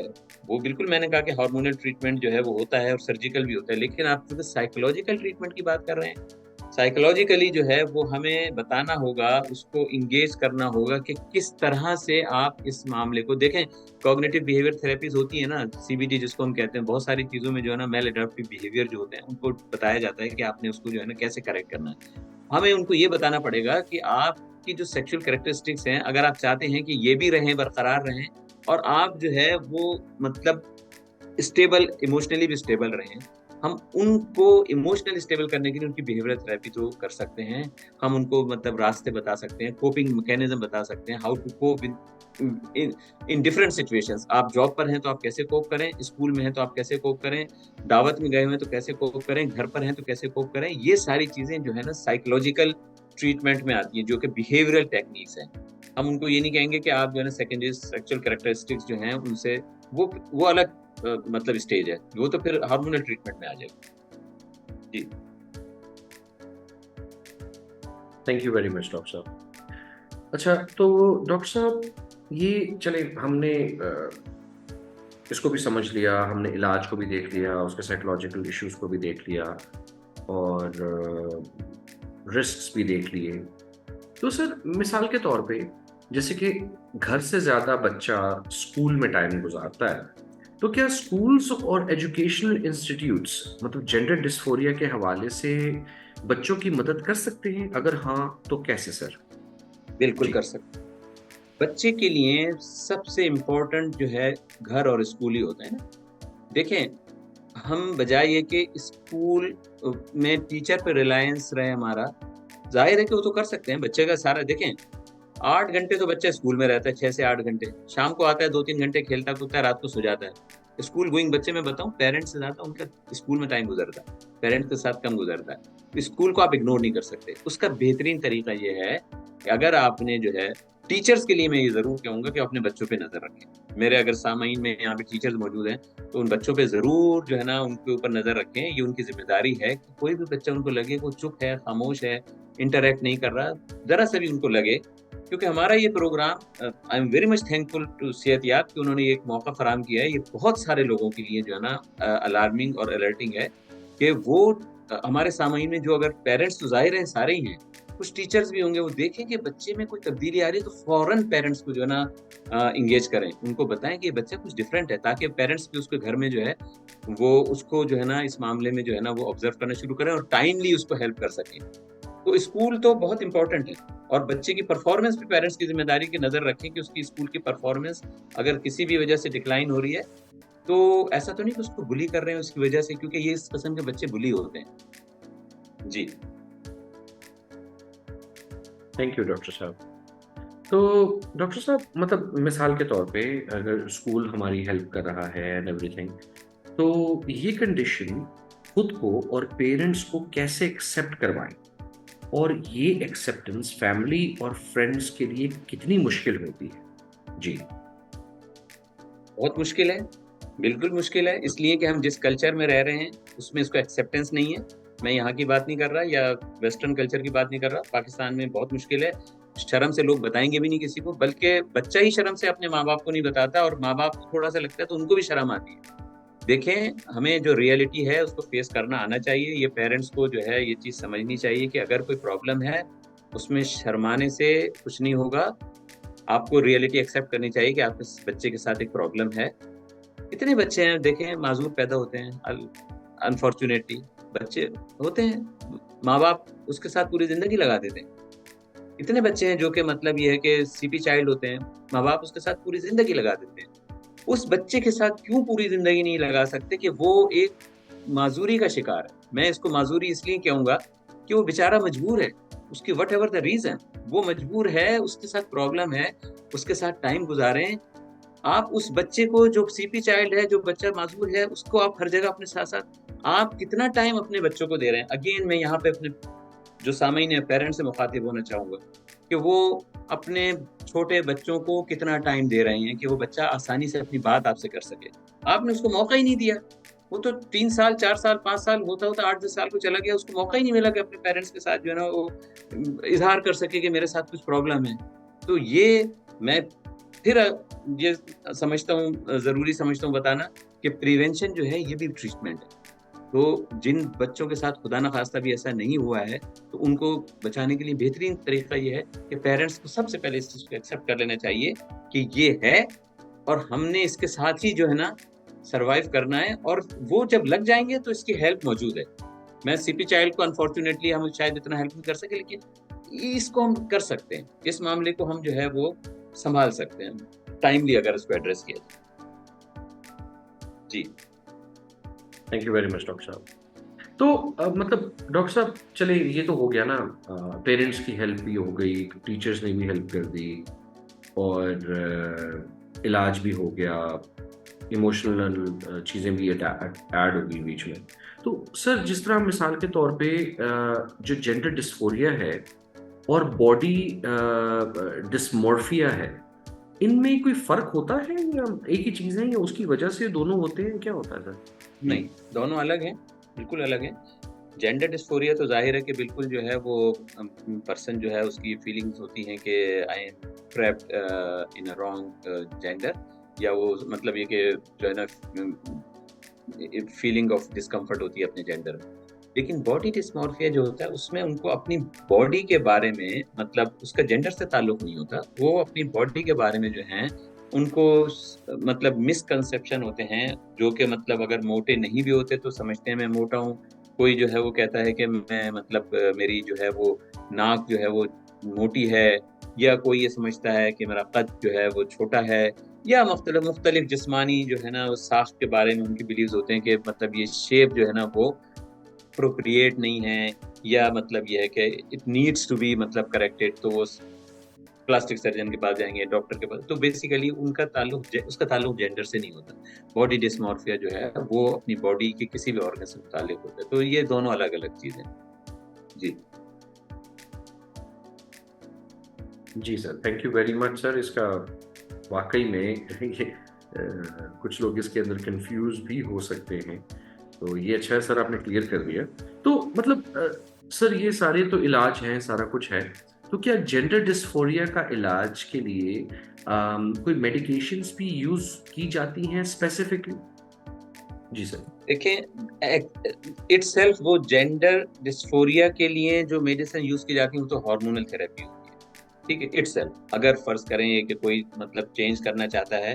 A: وہ بالکل میں نے کہا کہ ہارمونل ٹریٹمنٹ جو ہے وہ ہوتا ہے اور سرجیکل بھی ہوتا ہے. لیکن آپ کیونکہ سائیکولوجیکل ٹریٹمنٹ کی بات کر رہے ہیں، سائیکولوجیکلی جو ہے وہ ہمیں بتانا ہوگا، اس کو انگیج کرنا ہوگا کہ کس طرح سے آپ اس معاملے کو دیکھیں. کوگنیٹو بیہیویئر تھراپیز ہوتی ہیں نا، سی بی ٹی جس کو ہم کہتے ہیں، بہت ساری چیزوں میں جو ہے نا میل اڈاپٹیو بیہیویئر جو ہوتے ہیں ان کو بتایا جاتا ہے کہ آپ نے اس کو جو ہے نا کیسے کریکٹ کرنا ہے. ہمیں ان کو یہ بتانا پڑے گا کہ آپ کی جو سیکشل کریکٹرسٹکس ہیں، اگر آپ چاہتے ہیں کہ یہ بھی رہیں، برقرار رہیں، اور آپ جو ہے وہ مطلب اسٹیبل، ایموشنلی بھی اسٹیبل رہیں، ہم ان کو ایموشنل اسٹیبل کرنے کے لیے ان کی بیہیویئر تھراپی تو کر سکتے ہیں. ہم ان کو مطلب راستے بتا سکتے ہیں، کوپنگ میکینزم بتا سکتے ہیں، how to cope in different situations. آپ جاب پر ہیں تو آپ کیسے کوپ کریں، اسکول میں ہیں تو آپ کیسے کوپ کریں، دعوت میں گئے ہوئے تو کیسے کوپ کریں، گھر پر ہیں تو کیسے کوپ کریں. یہ ساری چیزیں جو ہے نا سائیکولوجیکل ٹریٹمنٹ میں آتی ہیں جو کہ بیہیویئرل ٹیکنیکس ہیں. ہم ان کو یہ نہیں کہیں گے کہ آپ جو ہے نا سیکنڈری سیکشل کریکٹرسٹکس جو ہیں ان سے وہ الگ مطلب اسٹیج ہے، وہ تو پھر ہارمونل ٹریٹمنٹ میں آ جائے گا. جی.
B: Thank you very much doctor صاحب. اچھا تو ڈاکٹر صاحب یہ چلے ہم نے اس کو بھی سمجھ لیا، ہم نے علاج کو بھی دیکھ لیا، اس کے سائیکولوجیکل ایشوز کو بھی دیکھ لیا اور رسکس بھی دیکھ لیے. تو سر مثال کے طور پہ جیسے کہ گھر سے زیادہ بچہ اسکول میں ٹائم گزارتا ہے، تو کیا اسکولس اور ایجوکیشنل انسٹیٹیوٹس مطلب جینڈر ڈسفوریا کے حوالے سے بچوں کی مدد کر سکتے ہیں؟ اگر ہاں تو کیسے سر؟
A: بالکل
B: جی
A: کر سکتے. بچے کے لیے سب سے امپورٹنٹ جو ہے گھر اور اسکول ہی ہوتا ہے نا. دیکھیں، ہم بجائے یہ کہ اسکول میں ٹیچر پہ ریلائنس رہے ہمارا، ظاہر ہے کہ وہ تو کر سکتے ہیں. بچے کا سارا دیکھیں، 8 گھنٹے تو بچہ اسکول میں رہتا ہے، 6 سے 8 گھنٹے. شام کو آتا ہے 2-3 گھنٹے کھیلتا کودتا ہے، رات کو سو جاتا ہے. اسکول گوئنگ بچے میں بتاؤں، پیرنٹس سے زیادہ ان کا اسکول میں ٹائم گزرتا ہے، پیرنٹس کے ساتھ کم گزرتا ہے. اسکول کو آپ اگنور نہیں کر سکتے. اس کا بہترین طریقہ یہ ہے کہ اگر آپ نے جو ہے ٹیچرز کے لیے میں یہ ضرور کہوں گا کہ اپنے بچوں پہ نظر رکھیں. میرے اگر سامعین میں یہاں پہ ٹیچرز موجود ہیں تو ان بچوں پہ ضرور جو ہے نا ان کے اوپر نظر رکھیں. یہ ان کی ذمہ داری ہے کہ کوئی بھی بچہ ان کو لگے وہ چپ ہے، خاموش ہے، انٹریکٹ نہیں کر رہا، ذرا سا بھی ان کو لگے. کیونکہ ہمارا یہ programme, I am very much thankful to صحت یاب کہ انہوں نے ایک موقع فراہم کیا ہے. یہ بہت سارے لوگوں کے لیے جو ہے نا الارمنگ اور الرٹنگ ہے کہ وہ ہمارے سامعین میں جو اگر پیرنٹس تو ظاہر ہیں سارے ہی ہیں، کچھ ٹیچرز بھی ہوں گے، وہ دیکھیں کہ بچے میں کوئی تبدیلی آ رہی ہے تو فوراً پیرنٹس کو جو ہے نا انگیج کریں، ان کو بتائیں کہ یہ بچہ کچھ ڈفرینٹ ہے، تاکہ پیرنٹس بھی اس کے گھر میں جو ہے وہ اس کو جو ہے نا اس معاملے میں جو ہے نا وہ آبزرو کرنا شروع کریں اور ٹائملی اس کو ہیلپ کر سکیں. تو اسکول تو بہت امپورٹنٹ ہے، اور بچے کی پرفارمنس پہ پیرنٹس کی ذمہ داری کی نظر رکھیں کہ اس کی اسکول کی پرفارمنس اگر کسی بھی وجہ سے ڈکلائن ہو رہی ہے تو ایسا تو نہیں کہ اس کو بلی کر رہے ہیں اس کی وجہ سے، کیونکہ یہ اس قسم کے بچے بلی ہوتے ہیں. جی
B: تھینک یو ڈاکٹر صاحب. تو ڈاکٹر صاحب مطلب مثال کے طور پہ اگر اسکول ہماری ہیلپ کر رہا ہے اینڈ ایوری تھنگ، تو یہ کنڈیشن خود کو اور پیرنٹس کو کیسے ایکسیپٹ کروائیں، اور یہ ایکسیپٹنس فیملی اور فرینڈس کے لیے کتنی مشکل ہوتی ہے؟ جی.
A: بہت مشکل ہے، بالکل مشکل ہے، اس لیے کہ ہم جس کلچر میں رہ رہے ہیں اس میں اس کو ایکسیپٹنس نہیں ہے. میں یہاں کی بات نہیں کر رہا یا ویسٹرن کلچر کی بات نہیں کر رہا، پاکستان میں بہت مشکل ہے. شرم سے لوگ بتائیں گے بھی نہیں کسی کو، بلکہ بچہ ہی شرم سے اپنے ماں باپ کو نہیں بتاتا، اور ماں باپ کو تھوڑا سا لگتا ہے تو ان کو بھی شرم آتی ہے. دیکھیں، ہمیں جو ریئلٹی ہے اس کو فیس کرنا آنا چاہیے. یہ پیرنٹس کو جو ہے یہ چیز سمجھنی چاہیے کہ اگر کوئی پرابلم ہے اس میں شرمانے سے کچھ نہیں ہوگا. آپ کو ریئلٹی ایکسیپٹ کرنی چاہیے کہ آپ کے بچے کے ساتھ ایک پرابلم ہے. اتنے بچے ہیں دیکھیں معذور پیدا ہوتے ہیں، انفارچونیٹلی بچے ہوتے ہیں، ماں باپ اس کے ساتھ پوری زندگی لگا دیتے ہیں. اتنے بچے ہیں جو کہ مطلب یہ ہے کہ سی پی چائلڈ ہوتے ہیں، ماں باپ اس کے ساتھ پوری زندگی لگا دیتے ہیں. اس بچے کے ساتھ کیوں پوری زندگی نہیں لگا سکتے کہ وہ ایک معذوری کا شکار ہے. میں اس کو معذوری اس لیے کہوں گا کہ وہ بیچارہ مجبور ہے، اس کی وٹ ایور دا ریزن وہ مجبور ہے، اس کے ساتھ پرابلم ہے، اس کے ساتھ ٹائم گزاریں. آپ اس بچے کو جو سی پی چائلڈ ہے، جو بچہ معذور ہے، اس کو آپ ہر جگہ اپنے ساتھ ساتھ آپ کتنا ٹائم اپنے بچوں کو دے رہے ہیں. اگین میں یہاں پہ اپنے جو سامعین ہیں پیرنٹ سے مخاطب ہونا چاہوں گا کہ وہ اپنے چھوٹے بچوں کو کتنا ٹائم دے رہے ہیں کہ وہ بچہ آسانی سے اپنی بات آپ سے کر سکے. آپ نے اس کو موقع ہی نہیں دیا. وہ تو 3 سال 4 سال 5 سال ہوتا 8-10 سال کو چلا گیا، اس کو موقع ہی نہیں ملا کہ اپنے پیرنٹس کے ساتھ جو ہے نا وہ اظہار کر سکے کہ میرے ساتھ کچھ پرابلم ہے. تو یہ میں پھر یہ سمجھتا ہوں، ضروری سمجھتا ہوں بتانا کہ پریونشن جو ہے یہ بھی ٹریٹمنٹ ہے. تو جن بچوں کے ساتھ خدا نخواستہ بھی ایسا نہیں ہوا ہے تو ان کو بچانے کے لیے بہترین طریقہ یہ ہے کہ پیرنٹس کو سب سے پہلے اس چیز کو ایکسیپٹ کر لینا چاہیے کہ یہ ہے اور ہم نے اس کے ساتھ ہی جو ہے نا سروائیو کرنا ہے، اور وہ جب لگ جائیں گے تو اس کی ہیلپ موجود ہے. میں سی پی چائلڈ کو انفارچونیٹلی ہم شاید اتنا ہیلپ نہیں کر سکے، لیکن اس کو ہم کر سکتے ہیں. اس معاملے کو ہم جو ہے وہ سنبھال سکتے ہیں ٹائملی اگر اس کو ایڈریس کیا جائے. جی
B: thank you very much doctor صاحب. تو مطلب ڈاکٹر صاحب چلے یہ تو ہو گیا نا، پیرنٹس کی ہیلپ بھی ہو گئی، ٹیچرس نے بھی ہیلپ کر دی، اور علاج بھی ہو گیا، ایموشنل چیزیں بھی ایڈ ہو گئی بیچ میں. تو سر جس طرح مثال کے طور پہ جو جینڈر ڈسفوریا ہے اور باڈی ڈسمورفیا ہے، ان میں کوئی فرق ہوتا ہے یا ایک ہی چیز ہے، یا اس کی وجہ سے دونوں ہوتے ہیں، کیا ہوتا ہے سر؟
A: نہیں، دونوں الگ ہیں، بالکل الگ ہیں. جینڈر ڈسفوریا تو ظاہر ہے کہ بالکل جو ہے وہ پرسن جو ہے اس کی فیلنگز ہوتی ہیں کہ I am trapped in a wrong gender, یا وہ مطلب یہ کہ جو ہے نا فیلنگ آف ڈسکمفرٹ ہوتی ہے اپنے جینڈر میں. لیکن باڈی ڈسمورفیا جو ہوتا ہے اس میں ان کو اپنی باڈی کے بارے میں مطلب اس کا جینڈر سے تعلق نہیں ہوتا، وہ اپنی باڈی کے بارے میں جو ہیں ان کو مطلب مس کنسیپشن ہوتے ہیں، جو کہ مطلب اگر موٹے نہیں بھی ہوتے تو سمجھتے ہیں میں موٹا ہوں. کوئی جو ہے وہ کہتا ہے کہ میں مطلب میری جو ہے وہ ناک جو ہے وہ موٹی ہے، یا کوئی یہ سمجھتا ہے کہ میرا قد جو ہے وہ چھوٹا ہے، یا مختلف جسمانی جو ہے نا ساخت کے بارے میں ان کی بیلیوز ہوتے ہیں کہ مطلب یہ شیپ جو ہے نا وہ اپروپریٹ نہیں ہے، یا مطلب یہ ہے کہ اٹ نیڈس ٹو بی مطلب کریکٹڈ. تو وہ پلاسٹک سرجن کے پاس جائیں گے، ڈاکٹر کے پاس. تو بیسیکلی ان کا تعلق اس کا تعلق جینڈر سے نہیں ہوتا. باڈی ڈسمورفیا جو ہے وہ اپنی باڈی کے کسی بھی آرگن سے متعلق ہوتا ہے. تو یہ دونوں الگ الگ چیزیں. جی
B: جی سر، تھینک یو ویری مچ سر. اس کا واقعی میں کچھ لوگ اس کے اندر کنفیوز بھی ہو سکتے ہیں، تو یہ اچھا ہے سر آپ نے کلیئر کر دیا. تو مطلب سر یہ سارے تو علاج ہیں، سارا کچھ ہے، تو کیا جینڈر ڈسفوریا کا علاج کے لیے کوئی میڈیکیشنز بھی یوز کی جاتی ہیں اسپیسیفکلی؟ جی سر.
A: دیکھیں، اٹ سیلف وہ جینڈر ڈسفوریا کے لیے جو میڈیسن یوز کی جاتی ہے وہ تو ہارمونل تھراپی ہوتی ہے. ٹھیک ہے، اٹ سیلف اگر فرض کریں کہ کوئی مطلب چینج کرنا چاہتا ہے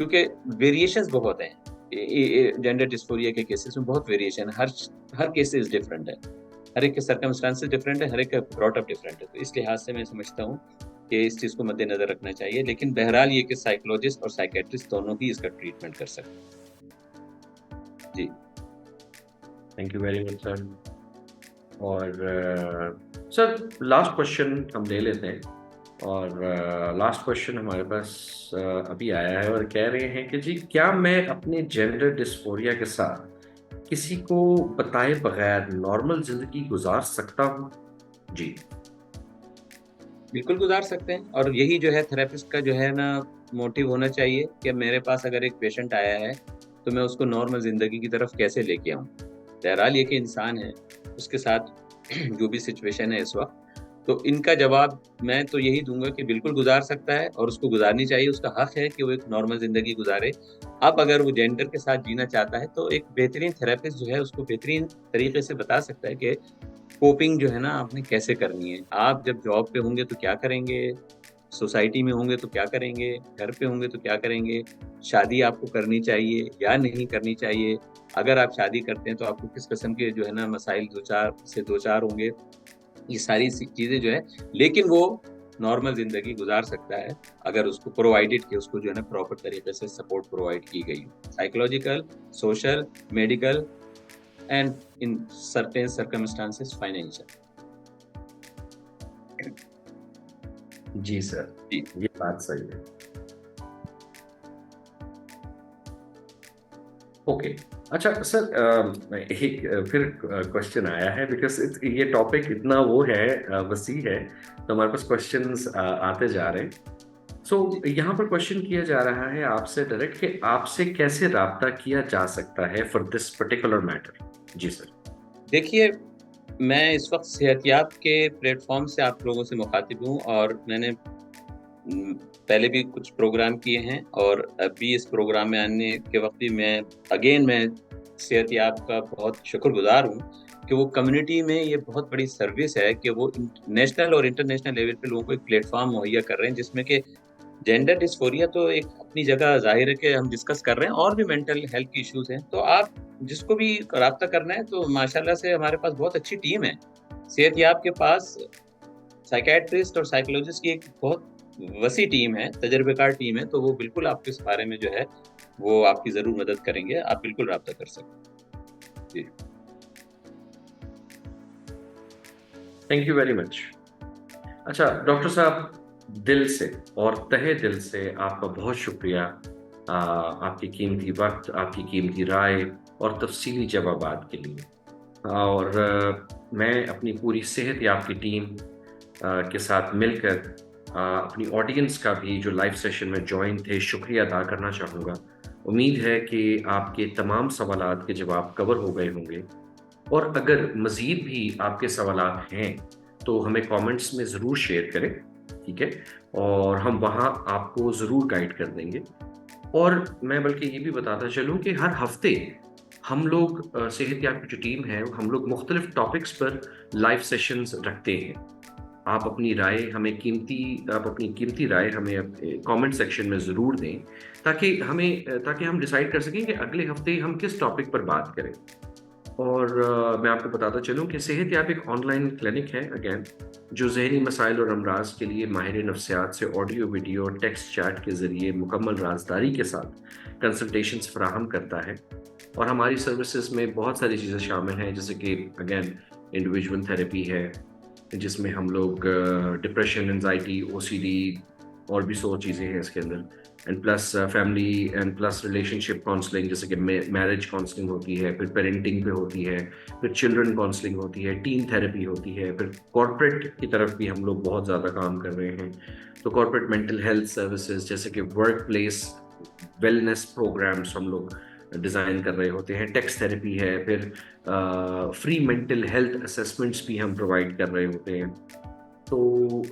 A: کیونکہ ویریشنز بہت ہیں جینڈر ڈسفوریا کے کیسز میں، بہت ویریشن ہے، ہر کیسز ڈفرینٹ ہے، ہر ایک کے سرکمسٹانسز ڈفرینٹ ہے، ہر ایک کا براٹ اپ ڈفرینٹ ہے. تو اس لحاظ سے میں سمجھتا ہوں کہ اس چیز کو مد نظر رکھنا چاہیے. لیکن بہرحال یہ کہ سائیکولوجسٹ اور سائیکیٹرسٹ دونوں ہی اس کا ٹریٹمنٹ کر سکتے ہیں. جی
B: تھینک یو ویری مچ سر. اور سر لاسٹ کوشچن ہم لے لیتے ہیں. اور لاسٹ کوشچن ہمارے پاس ابھی آیا ہے اور کہہ رہے ہیں کہ جی کیا میں اپنے جینڈر ڈسفوریا کے ساتھ کسی کو بتائے بغیر نارمل زندگی گزار سکتا ہوں؟ جی
A: بالکل گزار سکتے ہیں. اور یہی جو ہے تھراپسٹ کا جو ہے نا موٹیو ہونا چاہیے کہ میرے پاس اگر ایک پیشنٹ آیا ہے تو میں اس کو نارمل زندگی کی طرف کیسے لے کے آؤں. بہرحال یہ کہ انسان ہے، اس کے ساتھ جو بھی سچویشن ہے اس وقت، تو ان کا جواب میں تو یہی دوں گا کہ بالکل گزار سکتا ہے اور اس کو گزارنی چاہیے. اس کا حق ہے کہ وہ ایک نارمل زندگی گزارے. اب اگر وہ جینڈر کے ساتھ جینا چاہتا ہے تو ایک بہترین تھراپسٹ جو ہے اس کو بہترین طریقے سے بتا سکتا ہے کہ کوپنگ جو ہے نا آپ نے کیسے کرنی ہے. آپ جب جاب پہ ہوں گے تو کیا کریں گے، سوسائٹی میں ہوں گے تو کیا کریں گے، گھر پہ ہوں گے تو کیا کریں گے، شادی آپ کو کرنی چاہیے یا نہیں کرنی چاہیے، اگر آپ شادی کرتے ہیں تو آپ کو کس قسم کے جو ہے نا مسائل دو چار ہوں گے. یہ ساری چیزیں جو ہے، لیکن وہ نارمل زندگی گزار سکتا ہے اگر اس کو پرووائڈیڈ کہ اس کو جو ہے نا پراپر طریقے سے سپورٹ پرووائڈ کی گئی ہو، psychological, social, medical and in certain circumstances financial.
B: جی سر،
A: جی
B: یہ بات صحیح ہے. اوکے اچھا سر، ایک پھر کوشچن آیا ہے بیکاز یہ ٹاپک اتنا وہ ہے، وسیع ہے، تو ہمارے پاس کوشچنس آتے جا رہے ہیں. سو یہاں پر کوشچن کیا جا رہا ہے آپ سے ڈائریکٹ کہ آپ سے کیسے رابطہ کیا جا سکتا ہے فار دس پرٹیکولر میٹر. جی سر.
A: دیکھیے، میں اس وقت صحتیاب کے پلیٹ فارم سے آپ لوگوں سے مخاطب ہوں، اور میں نے پہلے بھی کچھ پروگرام کیے ہیں، اور ابھی اس پروگرام میں آنے کے وقت بھی میں صحتیاب کا بہت شکر گزار ہوں کہ وہ کمیونٹی میں یہ بہت بڑی سروس ہے کہ وہ نیشنل اور انٹرنیشنل لیول پہ لوگوں کو ایک پلیٹ فارم مہیا کر رہے ہیں، جس میں کہ جینڈر ڈسفوریا تو ایک اپنی جگہ ظاہر ہے کہ ہم ڈسکس کر رہے ہیں، اور بھی مینٹل ہیلتھ کی ایشوز ہیں. تو آپ جس کو بھی رابطہ کرنا ہے تو ماشاءاللہ سے ہمارے پاس بہت اچھی ٹیم ہے. صحتیاب کے پاس سائیکیٹرسٹ اور سائیکولوجسٹ کی ایک بہت وسیع ٹیم ہے، تجربے کار ٹیم ہے. تو وہ بالکل آپ کے اس بارے میں جو ہے وہ آپ کی ضرور مدد کریں گے. آپ بالکل رابطہ کر سکتے ہیں. جی
B: تھینک یو ویری مچ. اچھا ڈاکٹر صاحب، دل سے اور تہہ دل سے آپ کا بہت شکریہ، آپ کی قیمتی وقت، آپ کی قیمتی رائے اور تفصیلی جوابات کے لیے. اور میں اپنی پوری صحت یاب کی ٹیم کے ساتھ مل کر اپنی آڈینس کا بھی جو لائیو سیشن میں جوائن تھے شکریہ ادا کرنا چاہوں گا. امید ہے کہ آپ کے تمام سوالات کے جواب کور ہو گئے ہوں گے، اور اگر مزید بھی آپ کے سوالات ہیں تو ہمیں کامنٹس میں ضرور شیئر کریں، ٹھیک ہے، اور ہم وہاں آپ کو ضرور گائیڈ کر دیں گے. اور میں بلکہ یہ بھی بتاتا چلوں کہ ہر ہفتے ہم لوگ صحت یاب کی جو ٹیم ہے ہم لوگ مختلف ٹاپکس پر لائیو سیشنز رکھتے ہیں. آپ اپنی اپنی قیمتی رائے ہمیں کامنٹ سیکشن میں ضرور دیں، تاکہ ہم ڈیسائیڈ کر سکیں کہ اگلے ہفتے ہم کس ٹاپک پر بات کریں. اور میں آپ کو بتاتا چلوں کہ صحت یاب ایک آن لائن کلینک ہے اگین، جو ذہنی مسائل اور امراض کے لیے ماہر نفسیات سے آڈیو ویڈیو اور ٹیکسٹ چیٹ کے ذریعے مکمل رازداری کے ساتھ کنسلٹیشنز فراہم کرتا ہے. اور ہماری سروسز میں بہت ساری چیزیں شامل ہیں، جیسے کہ اگین انڈیویجول تھراپی ہے، جس میں ہم لوگ depression, anxiety, O C D اور بھی 100 چیزیں ہیں اس کے اندر، and plus family and plus relationship counselling, جیسے کہ میرج کاؤنسلنگ ہوتی ہے، پھر پیرنٹنگ پہ ہوتی ہے، پھر چلڈرن کاؤنسلنگ ہوتی ہے، ٹین تھراپی ہوتی ہے، پھر کارپوریٹ کی طرف بھی ہم لوگ بہت زیادہ کام کر رہے ہیں. تو کارپوریٹ مینٹل ہیلتھ سروسز جیسے کہ ورک پلیس ویلنس پروگرامس ہم لوگ ڈیزائن کر رہے ہوتے ہیں، ٹیکسٹ تھراپی ہے، پھر فری مینٹل ہیلتھ اسیسمنٹس بھی ہم پرووائڈ کر رہے ہوتے ہیں. تو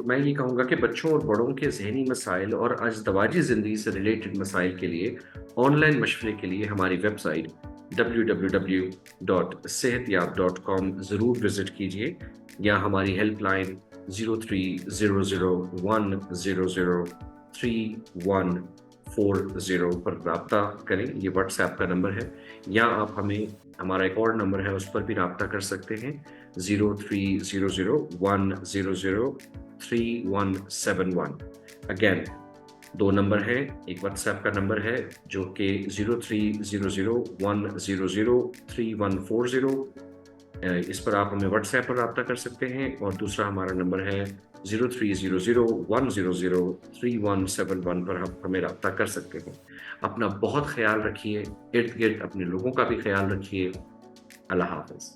B: میں یہ کہوں گا کہ بچوں اور بڑوں کے ذہنی مسائل اور ازدواجی زندگی سے ریلیٹڈ مسائل کے لیے آن لائن مشورے کے لیے ہماری ویب سائٹ www.sehatyab.com ضرور وزٹ کیجیے، یا ہماری ہیلپ لائن 0300100314 3040 پر رابطہ کریں، یہ واٹس ایپ کا نمبر ہے، یا آپ ہمیں ہمارا ایک اور نمبر ہے اس پر بھی رابطہ کر سکتے ہیں 030010037171۔ اگین 2 نمبر ہیں، ایک واٹس ایپ کا نمبر ہے جو کہ 030010033140، اس پر آپ ہمیں واٹس ایپ پر رابطہ کر سکتے ہیں، اور دوسرا ہمارا نمبر ہے 030010033171 پر آپ ہمیں رابطہ کر سکتے ہیں۔ اپنا بہت خیال رکھیے، ارد گرد اپنے لوگوں کا بھی خیال رکھیے۔ اللہ حافظ۔